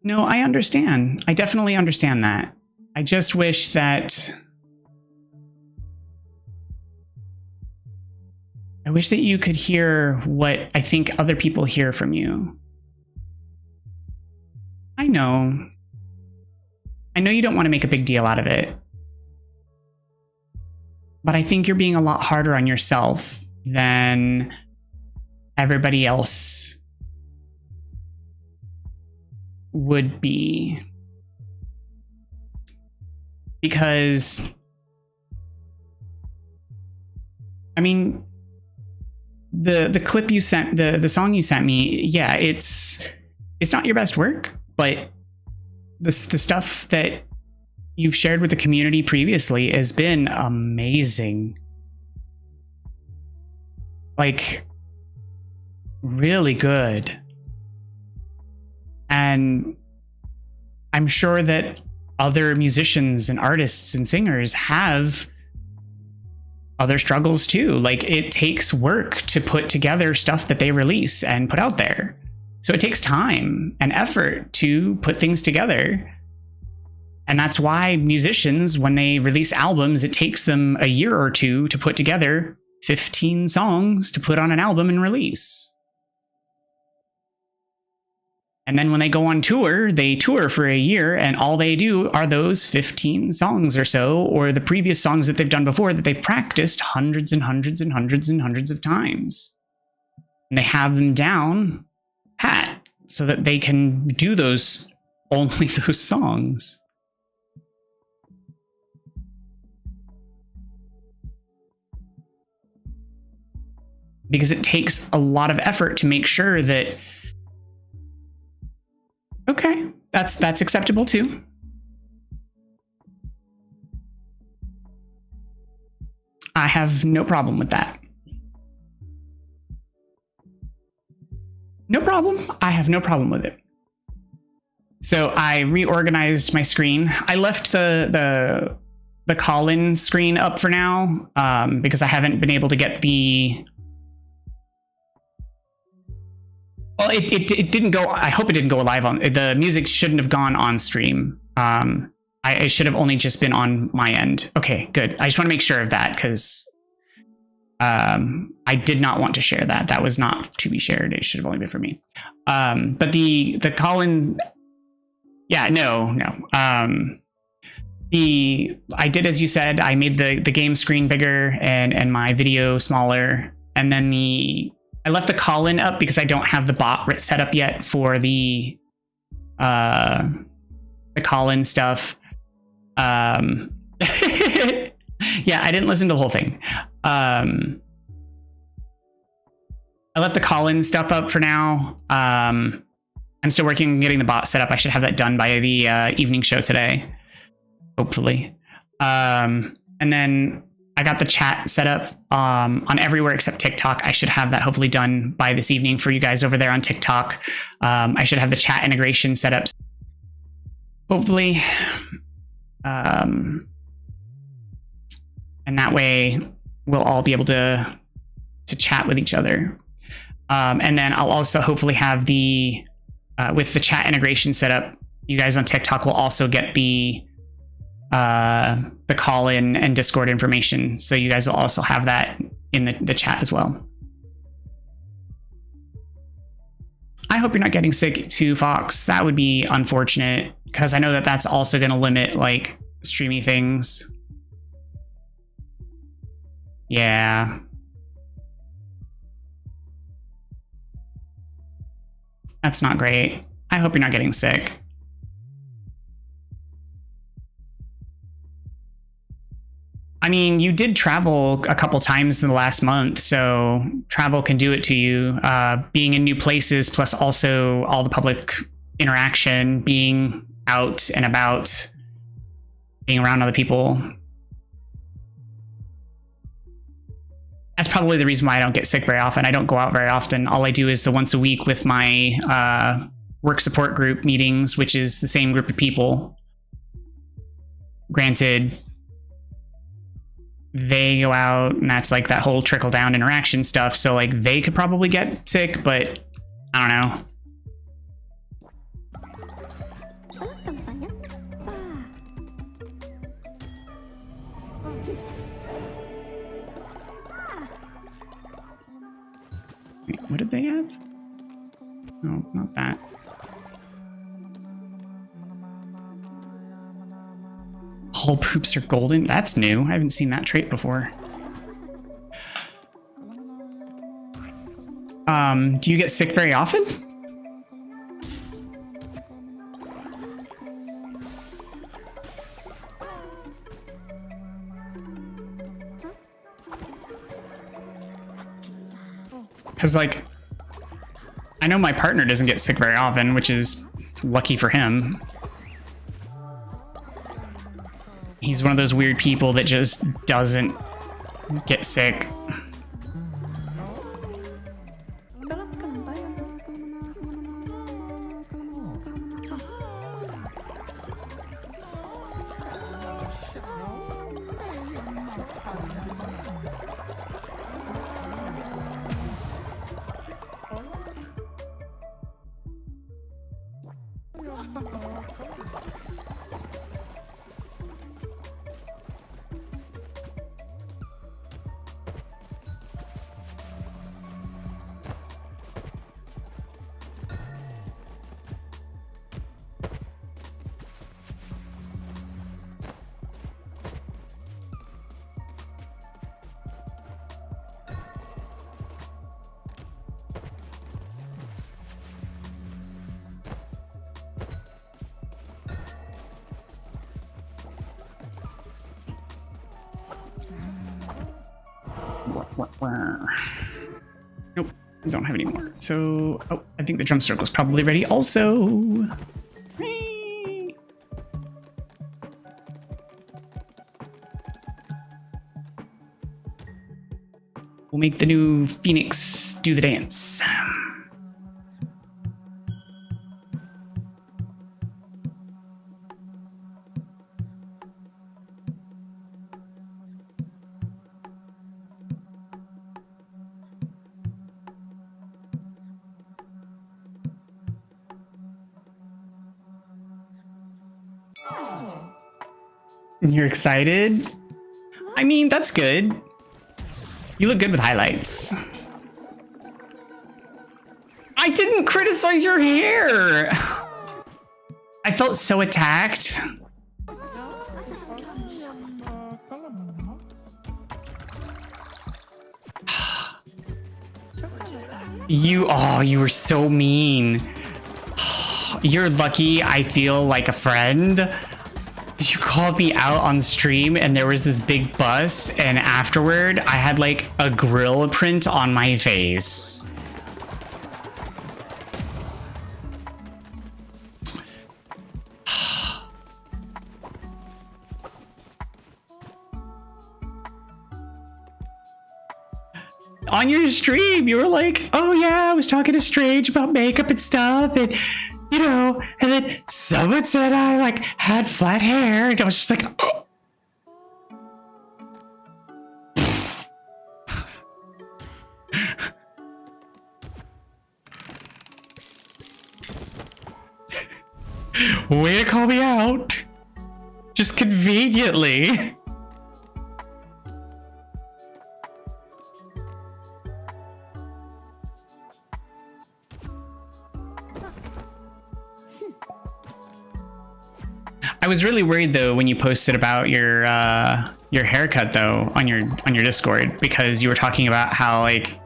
no, I understand. I definitely understand that. I just wish that you could hear what I think other people hear from you. I know you don't want to make a big deal out of it, but I think you're being a lot harder on yourself than everybody else would be, because I mean, the clip you sent, the song you sent me, yeah, it's not your best work, but the stuff that you've shared with the community previously has been amazing. Like, really good. And I'm sure that other musicians and artists and singers have other struggles too. Like, it takes work to put together stuff that they release and put out there. So it takes time and effort to put things together. And that's why musicians, when they release albums, it takes them a year or two to put together 15 songs to put on an album and release. And then when they go on tour, they tour for a year, and all they do are those 15 songs or so, or the previous songs that they've done before that they've practiced hundreds and hundreds and hundreds and hundreds of times. And they have them down pat so that they can do only those songs. Because it takes a lot of effort to make sure that, okay, that's acceptable too. I have no problem with that. No problem. I have no problem with it. So I reorganized my screen. I left the call-in screen up for now because I haven't been able to get the... Well, it didn't go. I hope it didn't go live on. The music shouldn't have gone on stream. It should have only just been on my end. Okay, good. I just want to make sure of that because I did not want to share that. That was not to be shared. It should have only been for me. But the call-in, yeah, no. I did as you said. I made the game screen bigger and my video smaller, and then I left the call-in up because I don't have the bot set up yet for the call-in stuff. Yeah, I didn't listen to the whole thing. I left the call-in stuff up for now. I'm still working on getting the bot set up. I should have that done by the evening show today, hopefully. And then I got the chat set up on everywhere except TikTok. I should have that hopefully done by this evening for you guys over there on TikTok. I should have the chat integration set up, hopefully. And that way we'll all be able to chat with each other. And then I'll also hopefully have with the chat integration set up, you guys on TikTok will also get the call-in and Discord information. So you guys will also have that in the chat as well. I hope you're not getting sick too, Fox. That would be unfortunate because I know that that's also going to limit like streamy things. Yeah. That's not great. I hope you're not getting sick. I mean, you did travel a couple times in the last month, so travel can do it to you. Being in new places, plus also all the public interaction, being out and about, being around other people. That's probably the reason why I don't get sick very often. I don't go out very often. All I do is the once a week with my work support group meetings, which is the same group of people. Granted, they go out and that's like that whole trickle down interaction stuff. So like they could probably get sick, but I don't know. Wait, what did they have? No, not that. All poops are golden? That's new. I haven't seen that trait before. Do you get sick very often? Because, like, I know my partner doesn't get sick very often, which is lucky for him. He's one of those weird people that just doesn't get sick. Nope, don't have any more. So, oh, I think the drum circle's probably ready also. We'll make the new Phoenix do the dance. You're excited? I mean, that's good. You look good with highlights. I didn't criticize your hair. I felt so attacked. You were so mean. You're lucky I feel like a friend. You called me out on stream and there was this big bus, and afterward I had like a grill print on my face. On your stream, you were like, oh yeah, I was talking to Strange about makeup and stuff, and you know, and then someone said I like had flat hair, and I was just like, oh. Way to call me out. Just conveniently. I was really worried though when you posted about your haircut though on your Discord, because you were talking about how like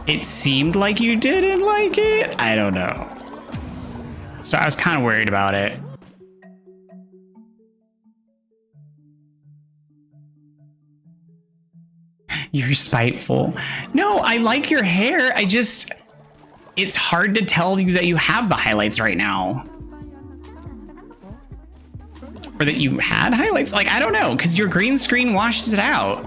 it seemed like you didn't like it. I don't know. So I was kind of worried about it. You're spiteful. No, I like your hair. It's hard to tell you that you have the highlights right now. Or that you had highlights. Like, I don't know, because your green screen washes it out.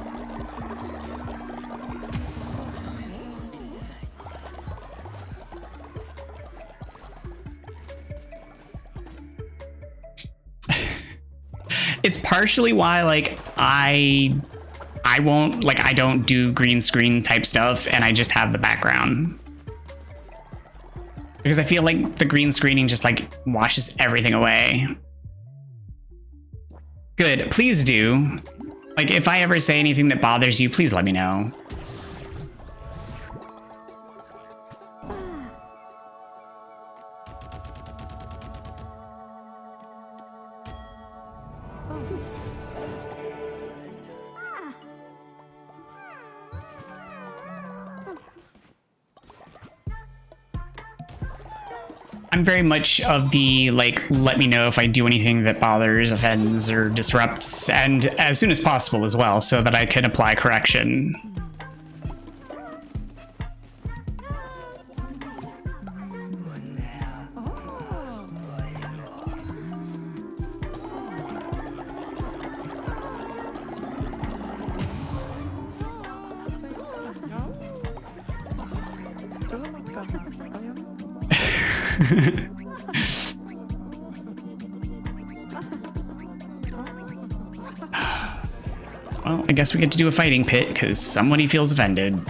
It's partially why, like, I won't, like, I don't do green screen type stuff, and I just have the background. Because I feel like the green screening just, like, washes everything away. Good, please do. Like, if I ever say anything that bothers you, please let me know. I'm very much of the, like, let me know if I do anything that bothers, offends, or disrupts, and as soon as possible as well, so that I can apply correction. Well, I guess we get to do a fighting pit because somebody feels offended.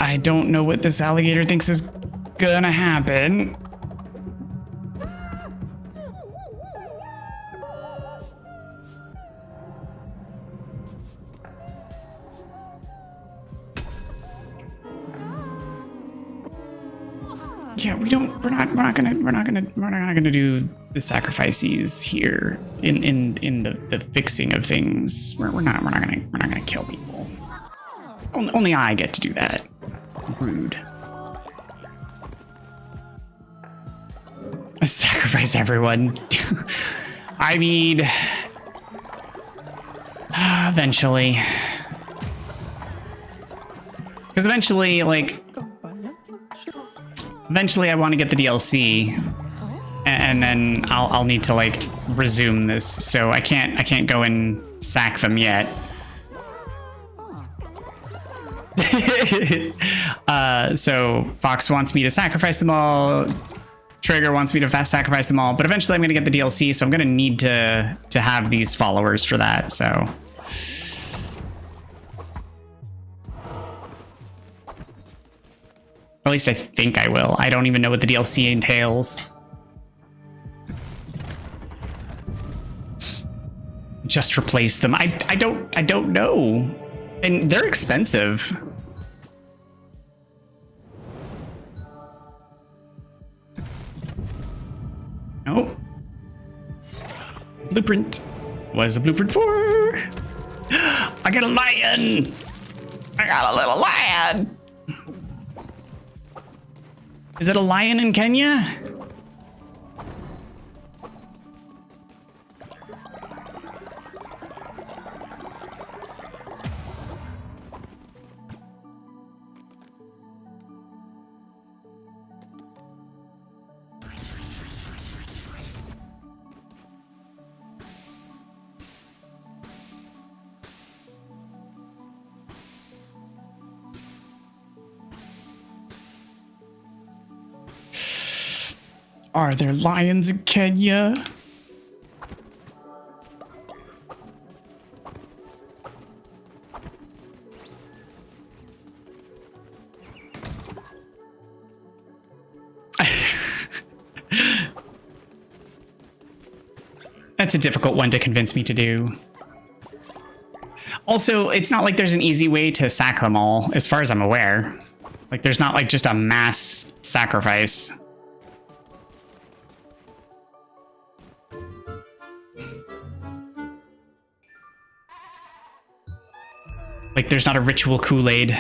I don't know what this alligator thinks is gonna happen. Yeah, we're not gonna do the sacrifices here in the fixing of things. We're not gonna kill people. Only I get to do that. Rude. Sacrifice everyone. I mean, eventually. Because eventually, like, I want to get the DLC, and then I'll need to like resume this. So I can't go and sack them yet. So Fox wants me to sacrifice them all. Trigger wants me to sacrifice them all, but eventually I'm going to get the DLC, so I'm going to need to have these followers for that. So at least I think I will. I don't even know what the DLC entails. Just replace them. I don't know. And they're expensive. Oh. Blueprint. What is the blueprint for? I got a lion. I got a little lion. Is it a lion in Kenya? Are there lions in Kenya? That's a difficult one to convince me to do. Also, it's not like there's an easy way to sack them all, as far as I'm aware. Like, there's not like just a mass sacrifice. Like, there's not a ritual Kool-Aid.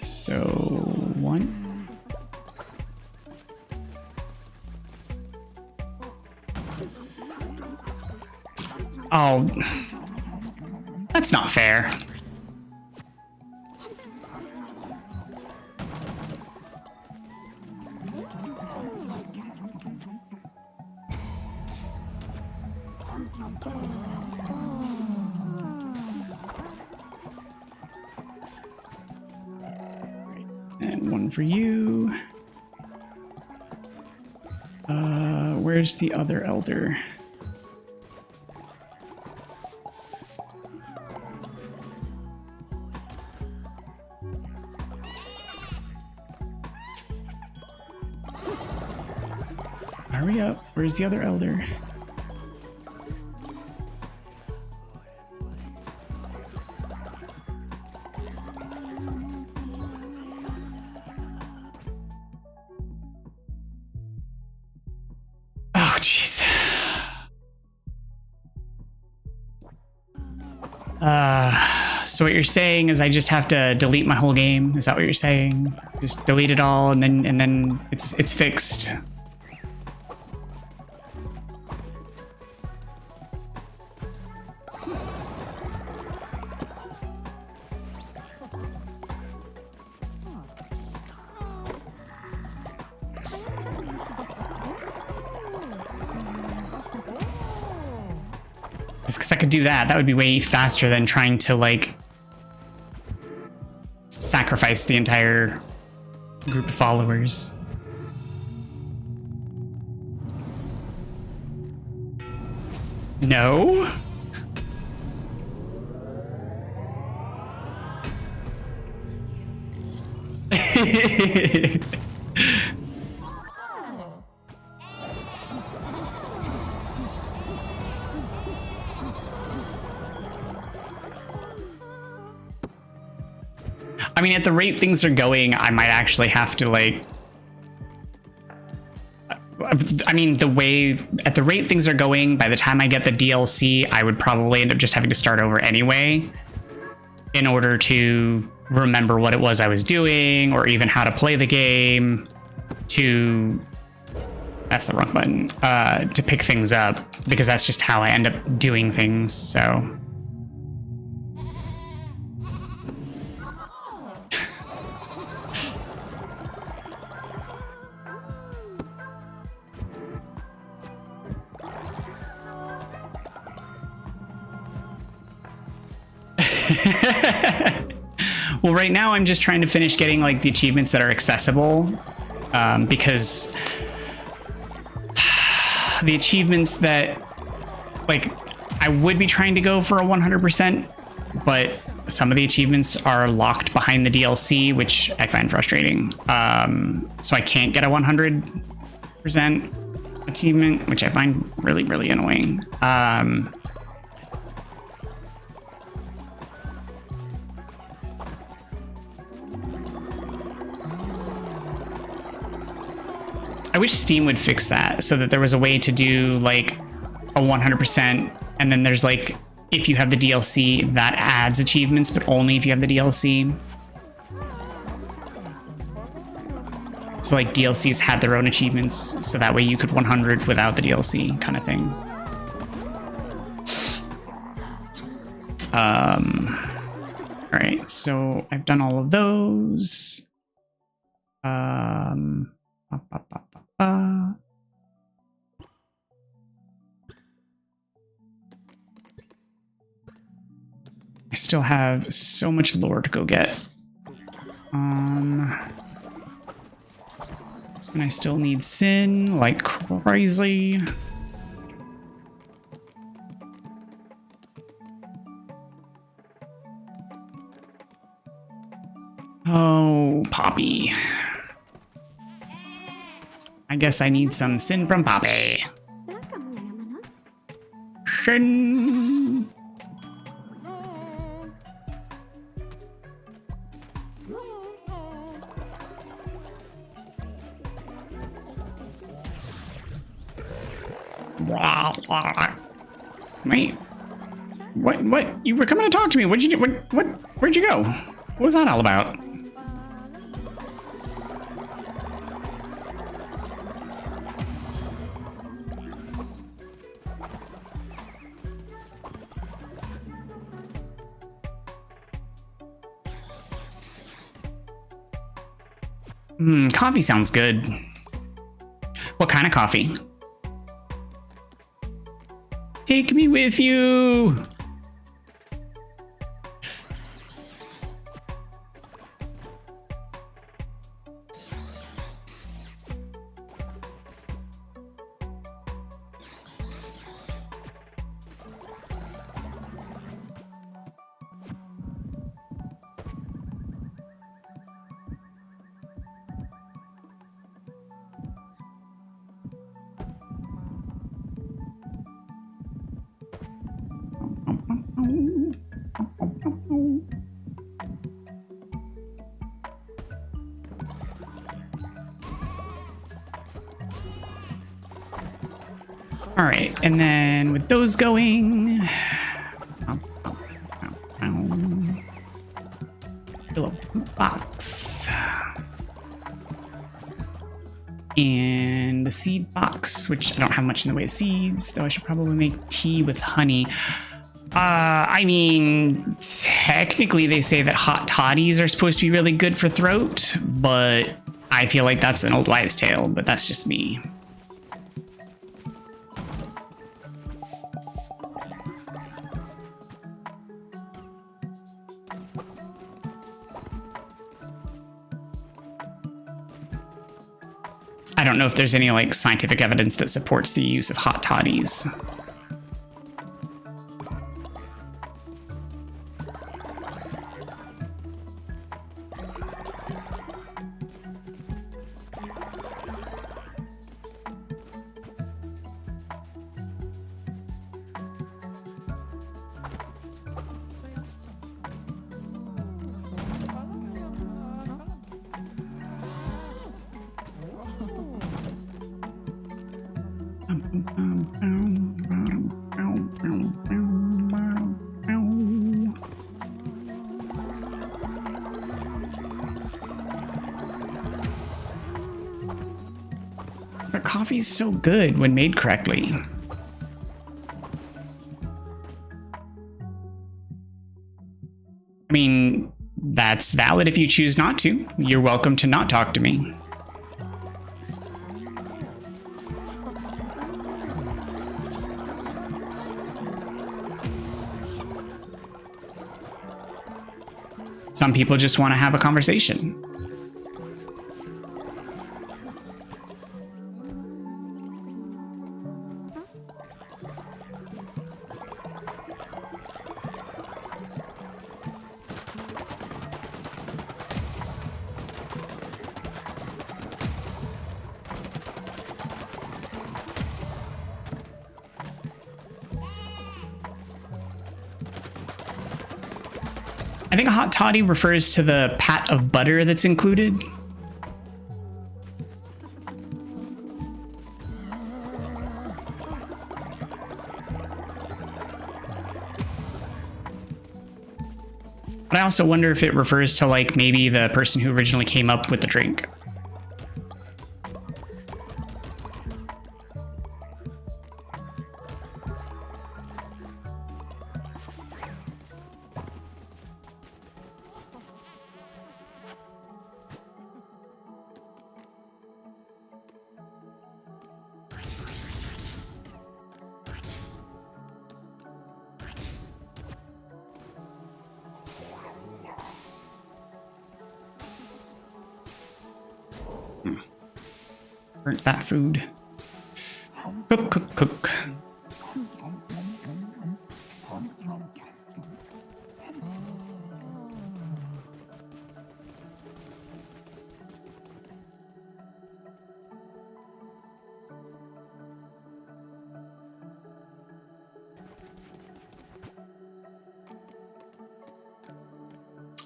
So, one. Oh, that's not fair. And one for you. Where's the other elder? Hurry up. Where's the other elder? Oh, jeez. So what you're saying is I just have to delete my whole game? Is that what you're saying? Just delete it all and then it's fixed. Because I could do that. That would be way faster than trying to, like, sacrifice the entire group of followers. No? I mean, at the rate things are going, I might actually have to, like... I mean, at the rate things are going, by the time I get the DLC, I would probably end up just having to start over anyway in order to remember what it was I was doing, or even how to play the game, to... That's the wrong button. To pick things up, because that's just how I end up doing things, so... Well, right now I'm just trying to finish getting, like, the achievements that are accessible, because the achievements that, like, I would be trying to go for a 100%, but some of the achievements are locked behind the DLC, which I find frustrating. So I can't get a 100% achievement, which I find really, really annoying. I wish Steam would fix that so that there was a way to do, like, a 100%, and then there's, like, if you have the DLC, that adds achievements, but only if you have the DLC. So, like, DLCs had their own achievements, so that way you could 100 without the DLC, kind of thing. Alright, so I've done all of those. I still have so much lore to go get. And I still need Sin like crazy. Oh, Poppy. I guess I need some Sin from Poppy. Sin. Wait. What? You were coming to talk to me. What'd you do? Where'd you go? What was that all about? Coffee sounds good. What kind of coffee? Take me with you. All right, and then with those going, Little box. And the seed box, which I don't have much in the way of seeds, though I should probably make tea with honey. I mean, technically they say that hot toddies are supposed to be really good for throat, but I feel like that's an old wives' tale, but that's just me. I don't know if there's any like scientific evidence that supports the use of hot toddies. But coffee's so good when made correctly. I mean, that's valid if you choose not to. You're welcome to not talk to me. Some people just want to have a conversation. I think a hot toddy refers to the pat of butter that's included. But I also wonder if it refers to like maybe the person who originally came up with the drink. Burnt that food. Cook, cook, cook.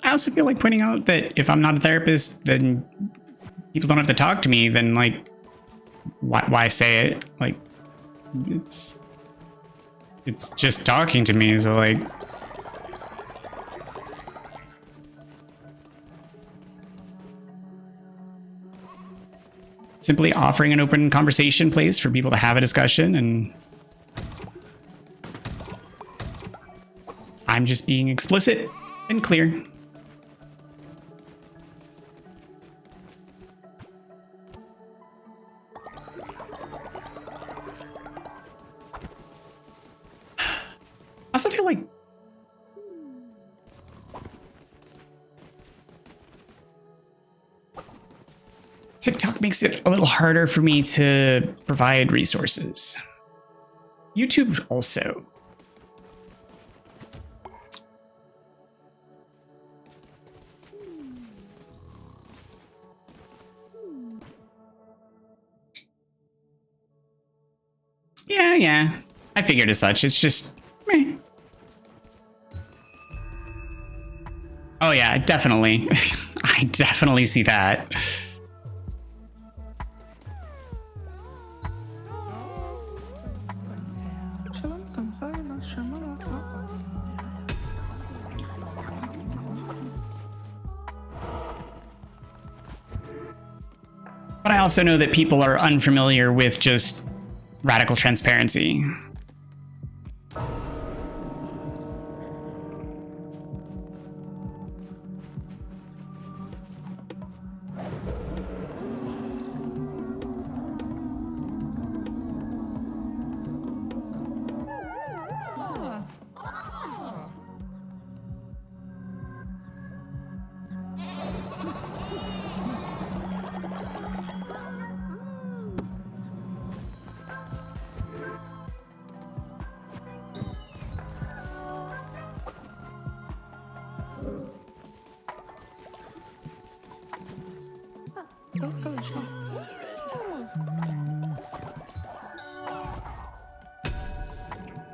I also feel like pointing out that if I'm not a therapist, then people don't have to talk to me, then like why say it? Like it's just talking to me, so like simply offering an open conversation place for people to have a discussion, and I'm just being explicit and clear. I also feel like TikTok makes it a little harder for me to provide resources. YouTube also. Yeah. I figured as such. It's just meh. Oh yeah, definitely. I definitely see that. But I also know that people are unfamiliar with just radical transparency.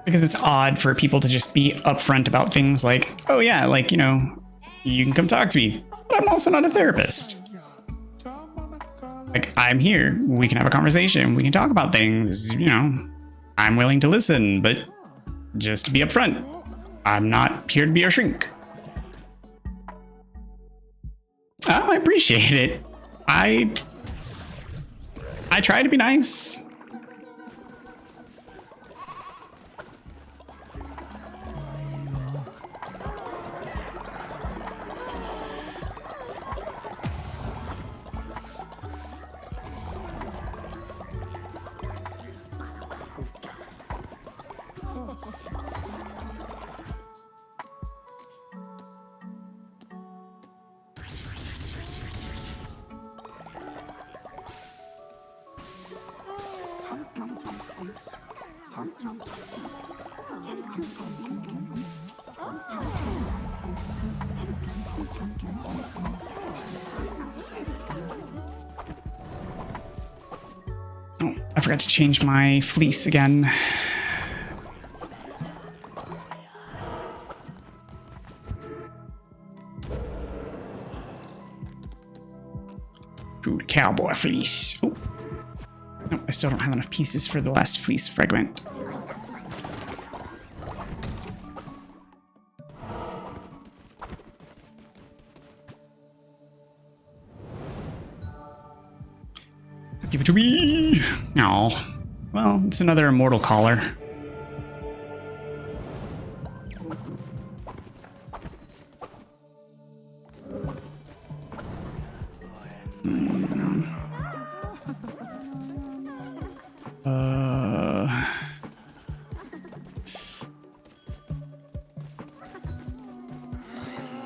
Because it's odd for people to just be upfront about things like, oh yeah, like, you know, you can come talk to me, but I'm also not a therapist. Like, I'm here, we can have a conversation, we can talk about things, you know, I'm willing to listen, but just to be upfront, I'm not here to be your shrink. Oh, I appreciate it. I try to be nice. Oh, I forgot to change my fleece again. Ooh, cowboy fleece. Oh. No, I still don't have enough pieces for the last fleece fragment. Give it to me. No. Well, it's another immortal collar.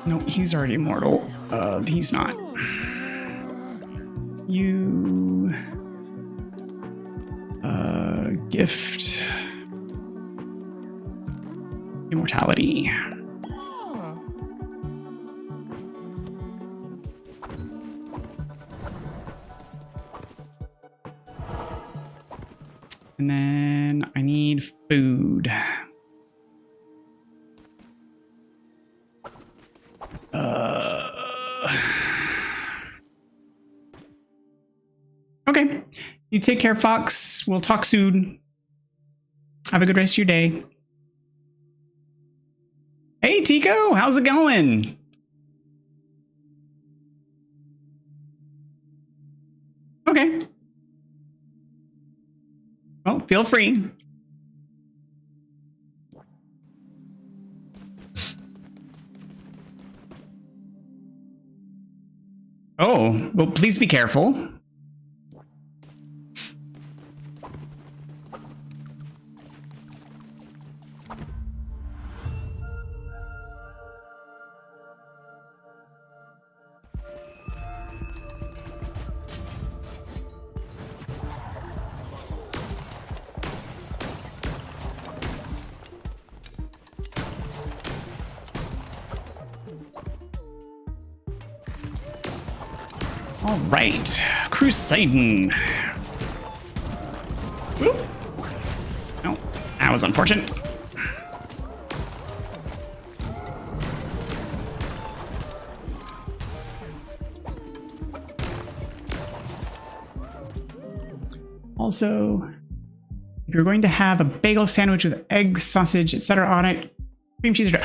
No, he's already immortal. He's not. You... gift... immortality. And then I need food. Okay. You take care, Fox. We'll talk soon. Have a good rest of your day. Hey, Tico. How's it going? Okay. Well, feel free. Oh, well, please be careful. All right, Crusading. Whoop. Oh, that was unfortunate. Also, if you're going to have a bagel sandwich with egg, sausage, etc. on it, cream cheese or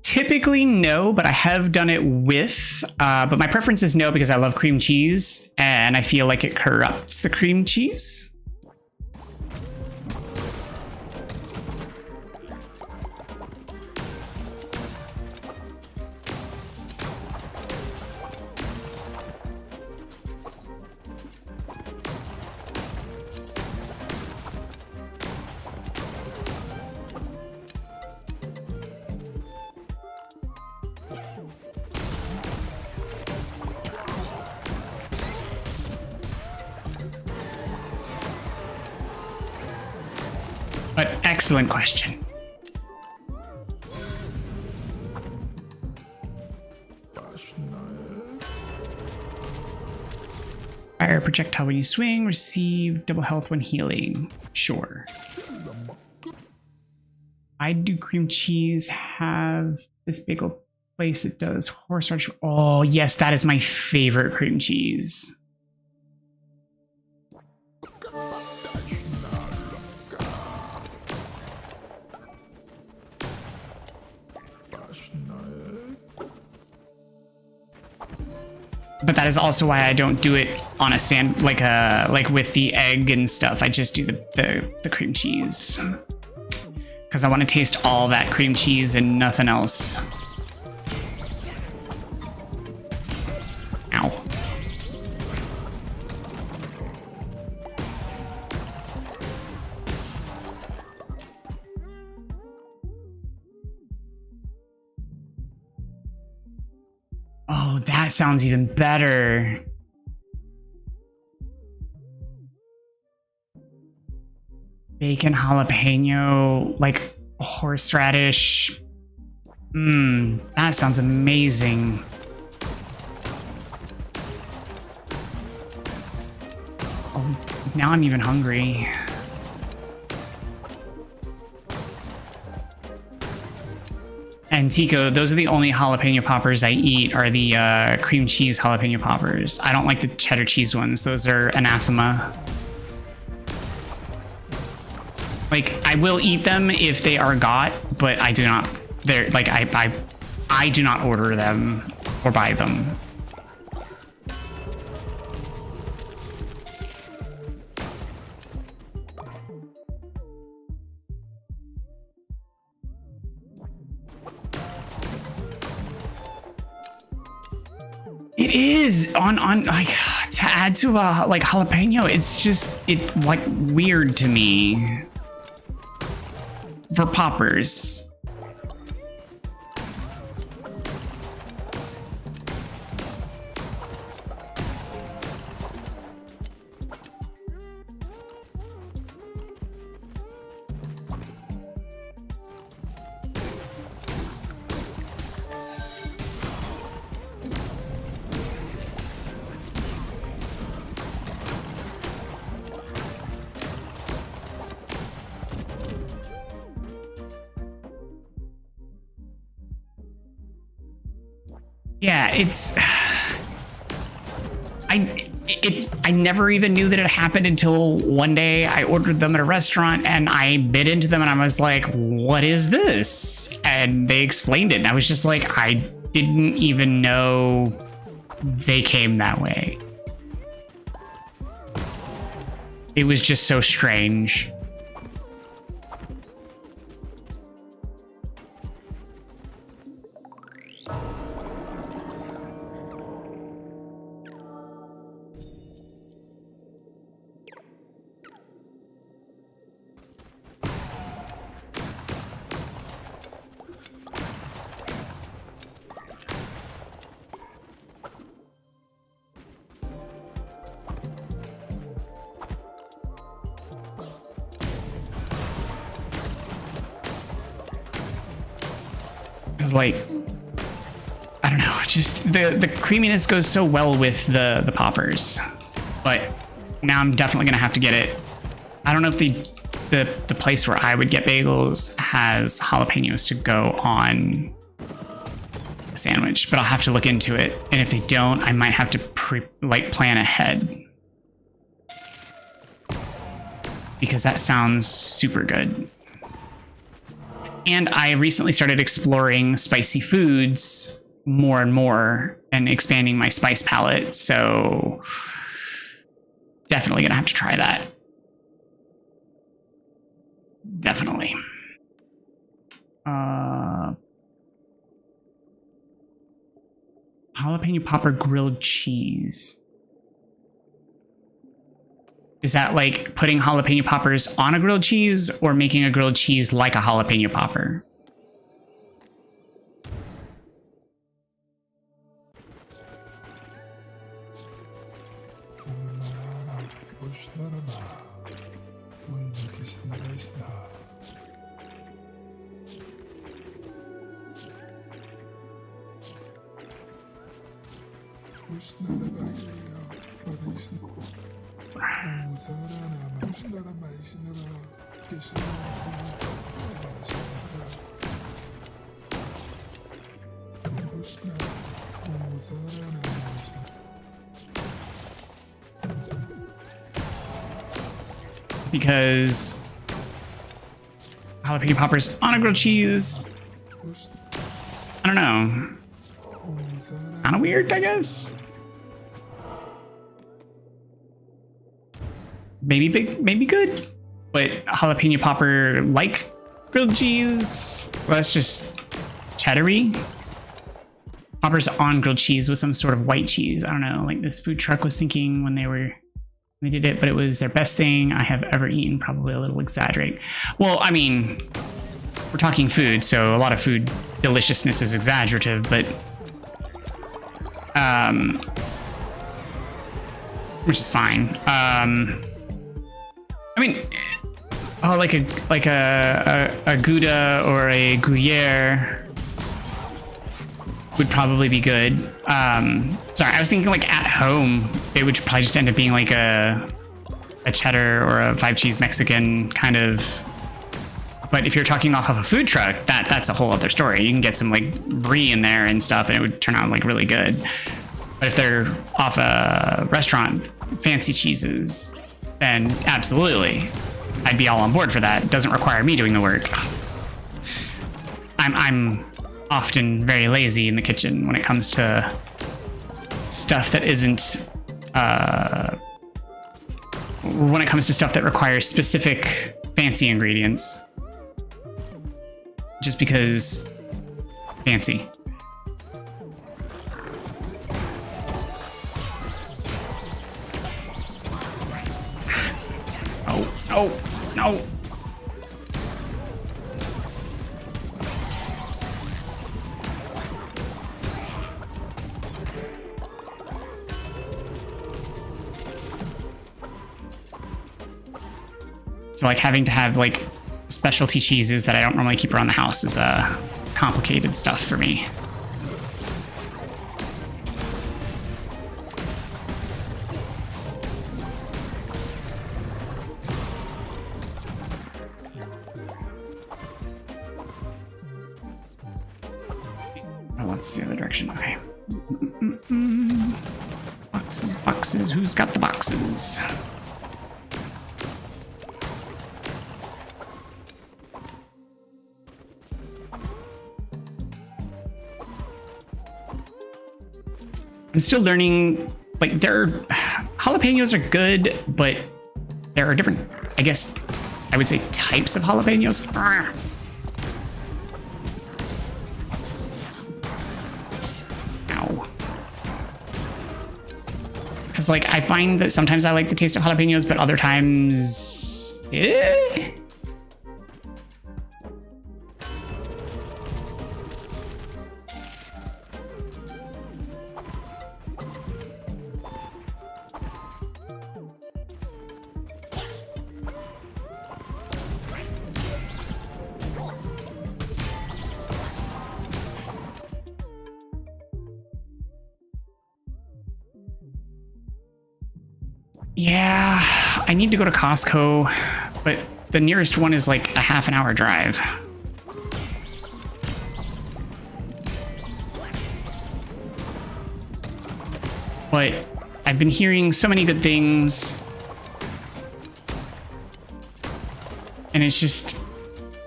typically no, but I have done it with, but my preference is no because I love cream cheese and I feel like it corrupts the cream cheese. But excellent question. Fire projectile when you swing, receive double health when healing. Sure. I do cream cheese have this bagel place that does horseradish. Oh yes, that is my favorite cream cheese. But that is also why I don't do it on a sand like with the egg and stuff. I just do the cream cheese because I want to taste all that cream cheese and nothing else. Ow. Oh, that sounds even better. Bacon jalapeno, like horseradish. That sounds amazing. Oh, now I'm even hungry. And Tico, those are the only jalapeno poppers I eat are the cream cheese jalapeno poppers. I don't like the cheddar cheese ones. Those are anathema. Like, I will eat them if they are got, but I do not. They're like I do not order them or buy them. It is on like to add to a like jalapeno. It's just like weird to me for poppers. Yeah, it's I never even knew that it happened until one day I ordered them at a restaurant and I bit into them and I was like, what is this? And they explained it and I was just like, I didn't even know they came that way. It was just so strange. Like, I don't know, just the creaminess goes so well with the poppers, but now I'm definitely gonna have to get it. I don't know if the place where I would get bagels has jalapenos to go on a sandwich, but I'll have to look into it, and if they don't, I might have to plan ahead because that sounds super good. And I recently started exploring spicy foods more and more and expanding my spice palette. So definitely gonna have to try that. Definitely. Jalapeno popper grilled cheese. Is that like putting jalapeno poppers on a grilled cheese or making a grilled cheese like a jalapeno popper? Because jalapeno poppers on a grilled cheese, I don't know, kind of weird, I guess. Maybe big, maybe good, but jalapeno popper like grilled cheese, well, that's just cheddar-y. Poppers on grilled cheese with some sort of white cheese. I don't know, like this food truck was thinking when they did it, but it was their best thing I have ever eaten. Probably a little exaggerate. Well, I mean, we're talking food, so a lot of food deliciousness is exaggerative, but which is fine. I mean, oh, like a Gouda or a Gruyere would probably be good. Sorry, I was thinking like at home, it would probably just end up being like a cheddar or a 5-cheese Mexican kind of. But if you're talking off of a food truck, that's a whole other story. You can get some like brie in there and stuff, and it would turn out like really good. But if they're off a restaurant, fancy cheeses, then absolutely, I'd be all on board for that. It doesn't require me doing the work. I'm often very lazy in the kitchen when it comes to stuff that isn't when it comes to stuff that requires specific fancy ingredients, just because fancy. Oh no. So like having to have like specialty cheeses that I don't normally keep around the house is complicated stuff for me. Oh, that's the other direction. Okay. Boxes, boxes. Who's got the boxes? I'm still learning, like jalapenos are good, but there are different, I guess, I would say types of jalapenos. Ow. Because like, I find that sometimes I like the taste of jalapenos, but other times, yeah, I need to go to Costco, but the nearest one is like a half-an-hour drive. But I've been hearing so many good things, and it's just,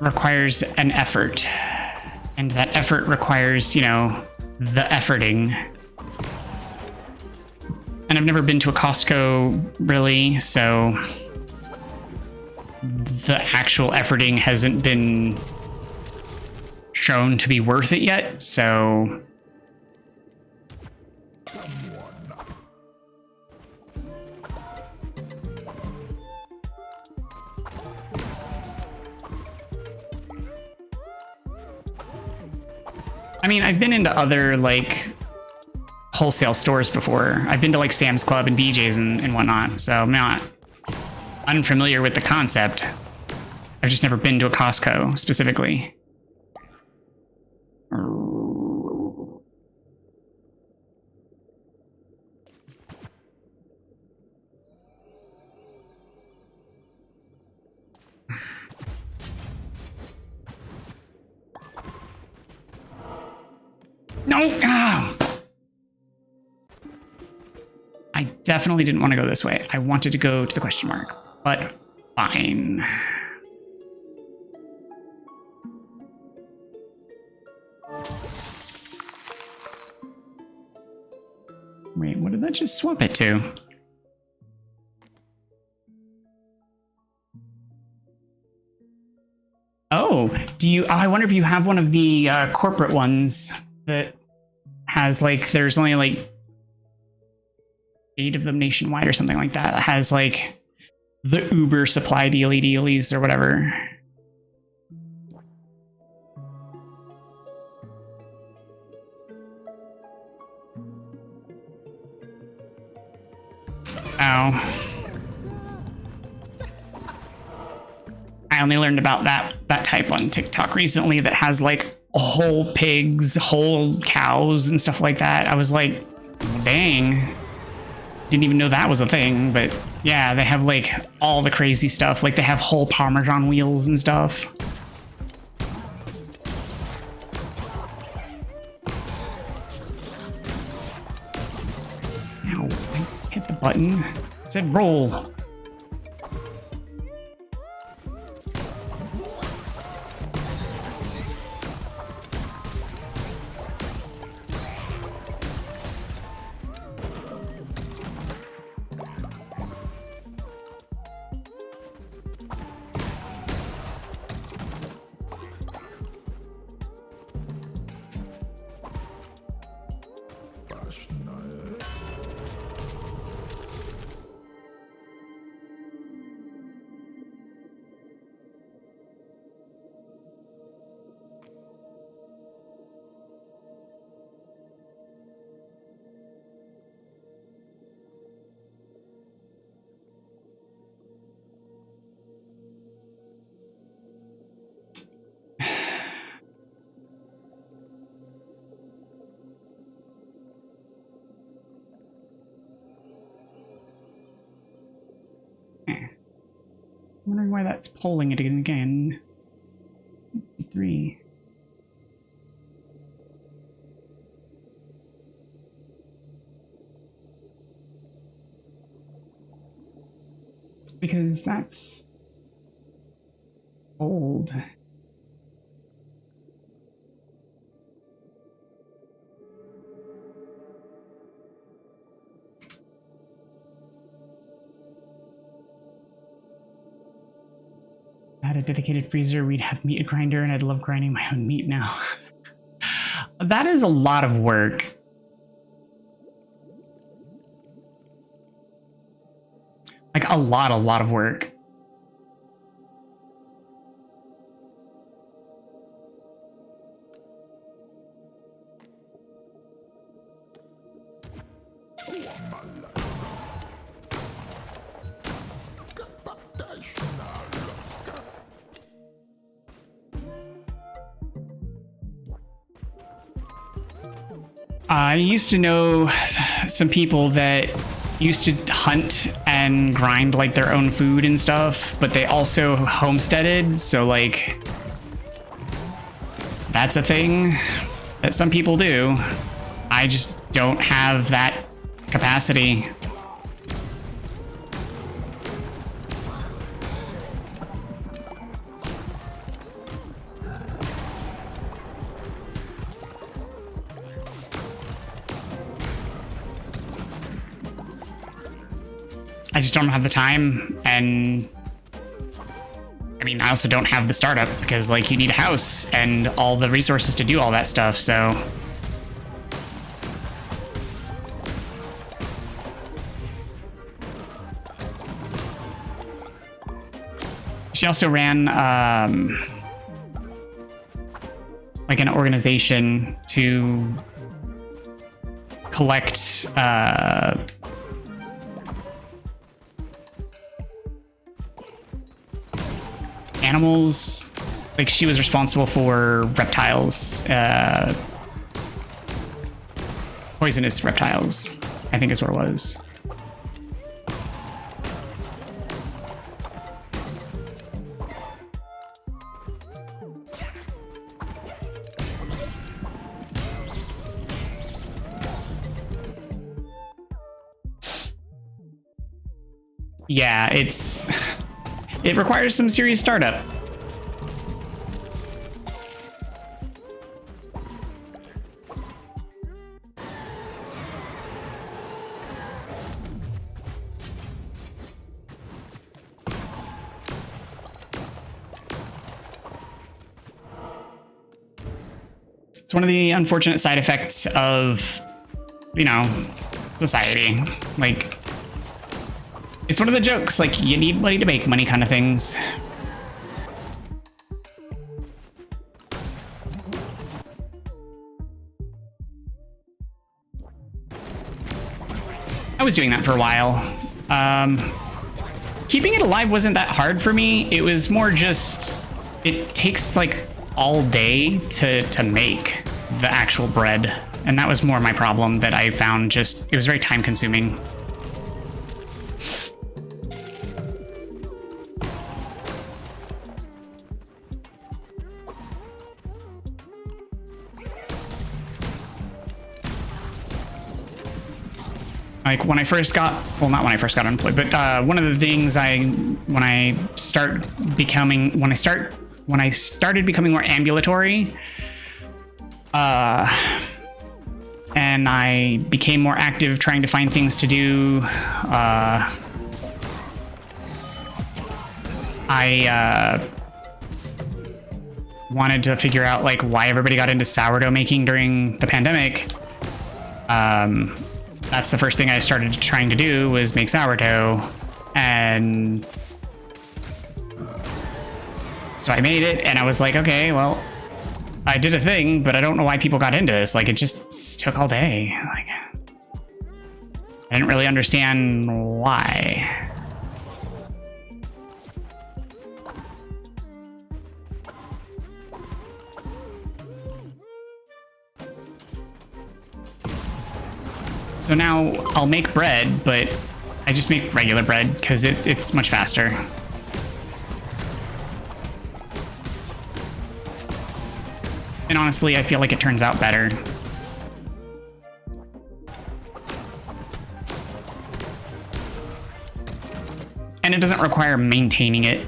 requires an effort. And that effort requires, you know, the efforting. And I've never been to a Costco, really, so the actual efforting hasn't been shown to be worth it yet, so... I mean, I've been into other, like, wholesale stores before. I've been to, like, Sam's Club and BJ's and whatnot, so I'm not unfamiliar with the concept. I've just never been to a Costco, specifically. No! Ah! I definitely didn't want to go this way. I wanted to go to the question mark, but fine. Wait, what did that just swap it to? Oh, do you? Oh, I wonder if you have one of the corporate ones that has like, there's only like 8 of them nationwide or something like that. It has like the Uber supply dealies or whatever. Oh. I only learned about that type on TikTok recently that has like whole pigs, whole cows and stuff like that. I was like, dang. Didn't even know that was a thing, but yeah, they have like all the crazy stuff. Like they have whole Parmesan wheels and stuff. Ow, I hit the button. It said roll. Wondering why that's polling it again. 3. Because that's old. I had a dedicated freezer, we'd have meat grinder, and I'd love grinding my own meat now. That is a lot of work. Like a lot of work. I used to know some people that used to hunt and grind like their own food and stuff, but they also homesteaded, so like that's a thing that some people do. I just don't have that capacity. I just don't have the time, and I mean, I also don't have the startup because, like, you need a house and all the resources to do all that stuff, so. She also ran, like, an organization to collect, animals. Like, she was responsible for reptiles, poisonous reptiles, I think is what it was. Yeah, it requires some serious startup. It's one of the unfortunate side effects of, you know, society. Like, it's one of the jokes, like, you need money to make money kind of things. I was doing that for a while. Keeping it alive wasn't that hard for me. It was more just, it takes like all day to make the actual bread. And that was more my problem, that I found just, it was very time consuming. Like, when I first got, well, not when I first got unemployed, but one of the things when I started becoming more ambulatory, and I became more active trying to find things to do, I wanted to figure out, like, why everybody got into sourdough making during the pandemic. That's the first thing I started trying to do, was make sourdough, and so I made it, and I was like, okay, well, I did a thing, but I don't know why people got into this. Like, it just took all day. Like, I didn't really understand why. So now I'll make bread, but I just make regular bread because it's much faster. And honestly, I feel like it turns out better. And it doesn't require maintaining it.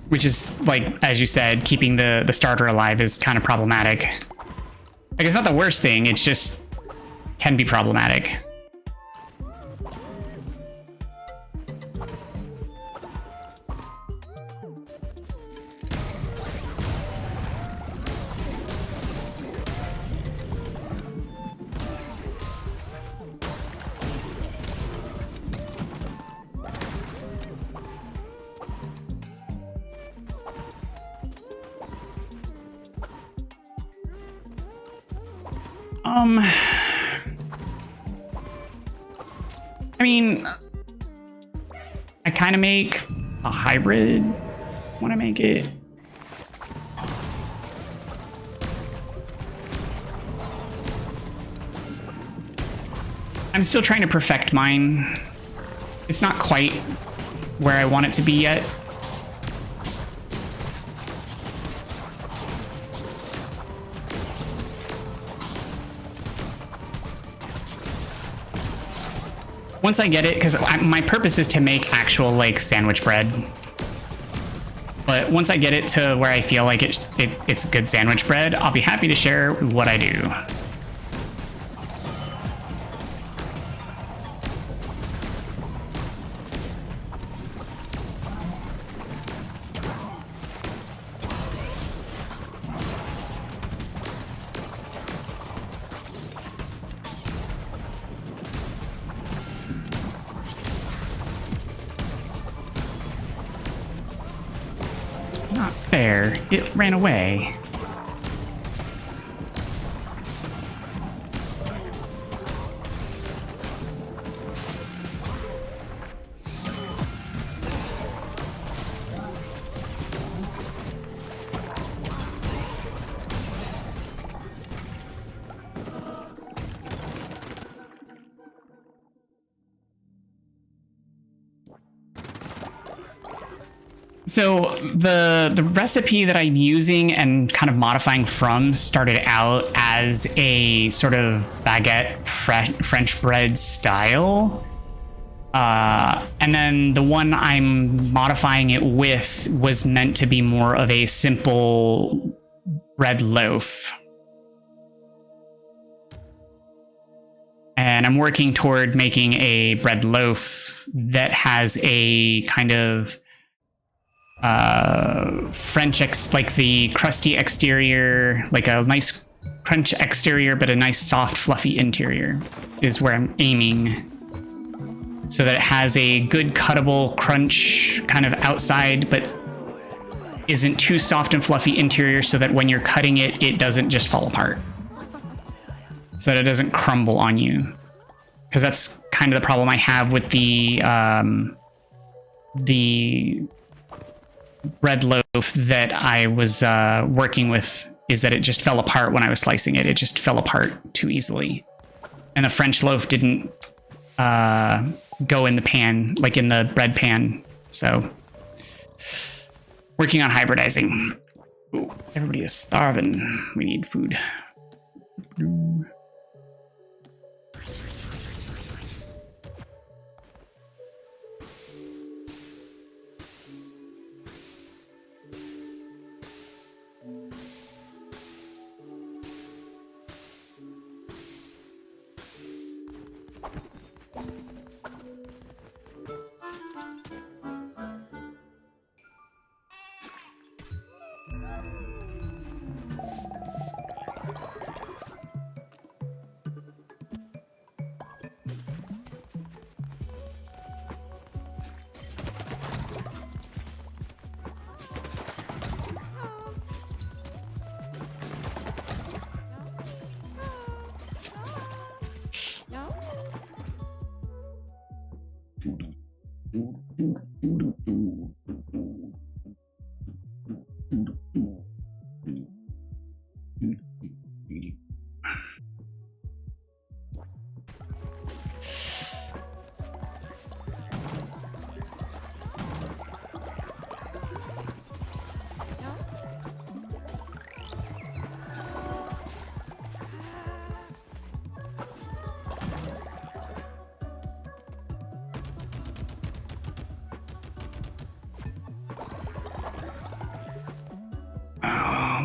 Which is, like, as you said, keeping the starter alive is kind of problematic. Like, it's not the worst thing, it's just can be problematic. I mean, I kind of make a hybrid when I make it. I'm still trying to perfect mine. It's not quite where I want it to be yet. once I get it, because my purpose is to make actual like sandwich bread. But once I get it to where I feel like it's good sandwich bread, I'll be happy to share what I do. Not fair. It ran away. So the recipe that I'm using and kind of modifying from started out as a sort of baguette French bread style. And then the one I'm modifying it with was meant to be more of a simple bread loaf. And I'm working toward making a bread loaf that has a kind of like the crusty exterior, like a nice crunch exterior, but a nice soft fluffy interior is where I'm aiming, so that it has a good cuttable crunch kind of outside, but isn't too soft and fluffy interior, so that when you're cutting it, it doesn't just fall apart, so that it doesn't crumble on you. Because that's kind of the problem I have with the bread loaf that I was working with, is that it just fell apart when I was slicing it. It just fell apart too easily. And the French loaf didn't go in the pan, like in the bread pan. So, working on hybridizing. Ooh, everybody is starving. We need food.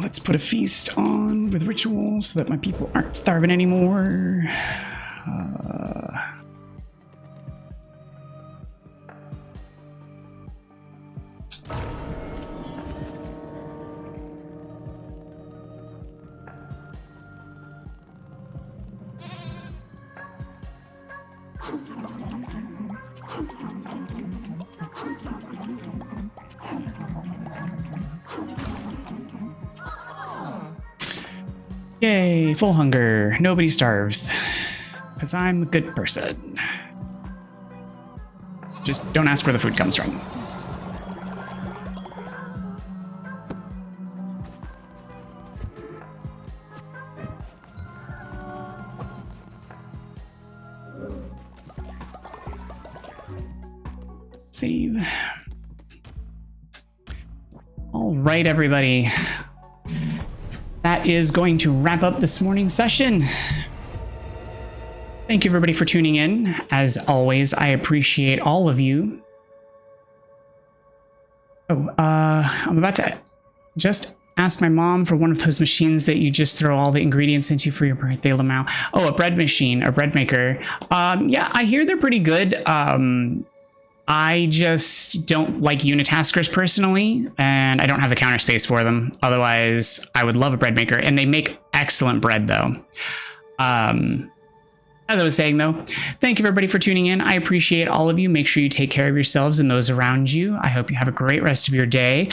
Let's put a feast on with ritual so that my people aren't starving anymore. Yay, full hunger. Nobody starves. Because I'm a good person. Just don't ask where the food comes from. Save. All right, everybody. That is going to wrap up this morning's session. Thank you everybody for tuning in. As always, I appreciate all of you. Oh, I'm about to just ask my mom for one of those machines that you just throw all the ingredients into for your birthday, Lamau. Oh, a bread machine, a bread maker. Yeah, I hear they're pretty good. I just don't like unitaskers personally, and I don't have the counter space for them. Otherwise, I would love a bread maker, and they make excellent bread though. As I was saying though, thank you everybody for tuning in. I appreciate all of you. Make sure you take care of yourselves and those around you. I hope you have a great rest of your day.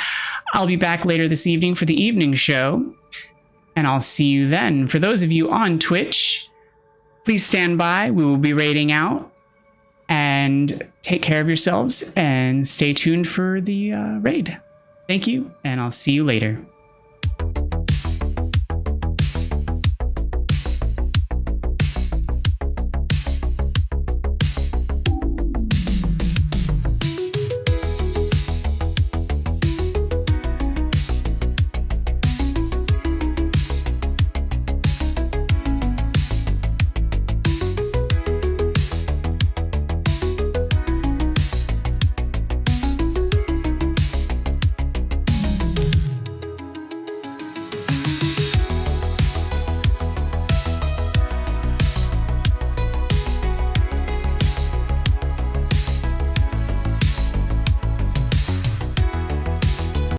I'll be back later this evening for the evening show, and I'll see you then. For those of you on Twitch, please stand by. We will be raiding out, and take care of yourselves and stay tuned for the raid. Thank you, and I'll see you later.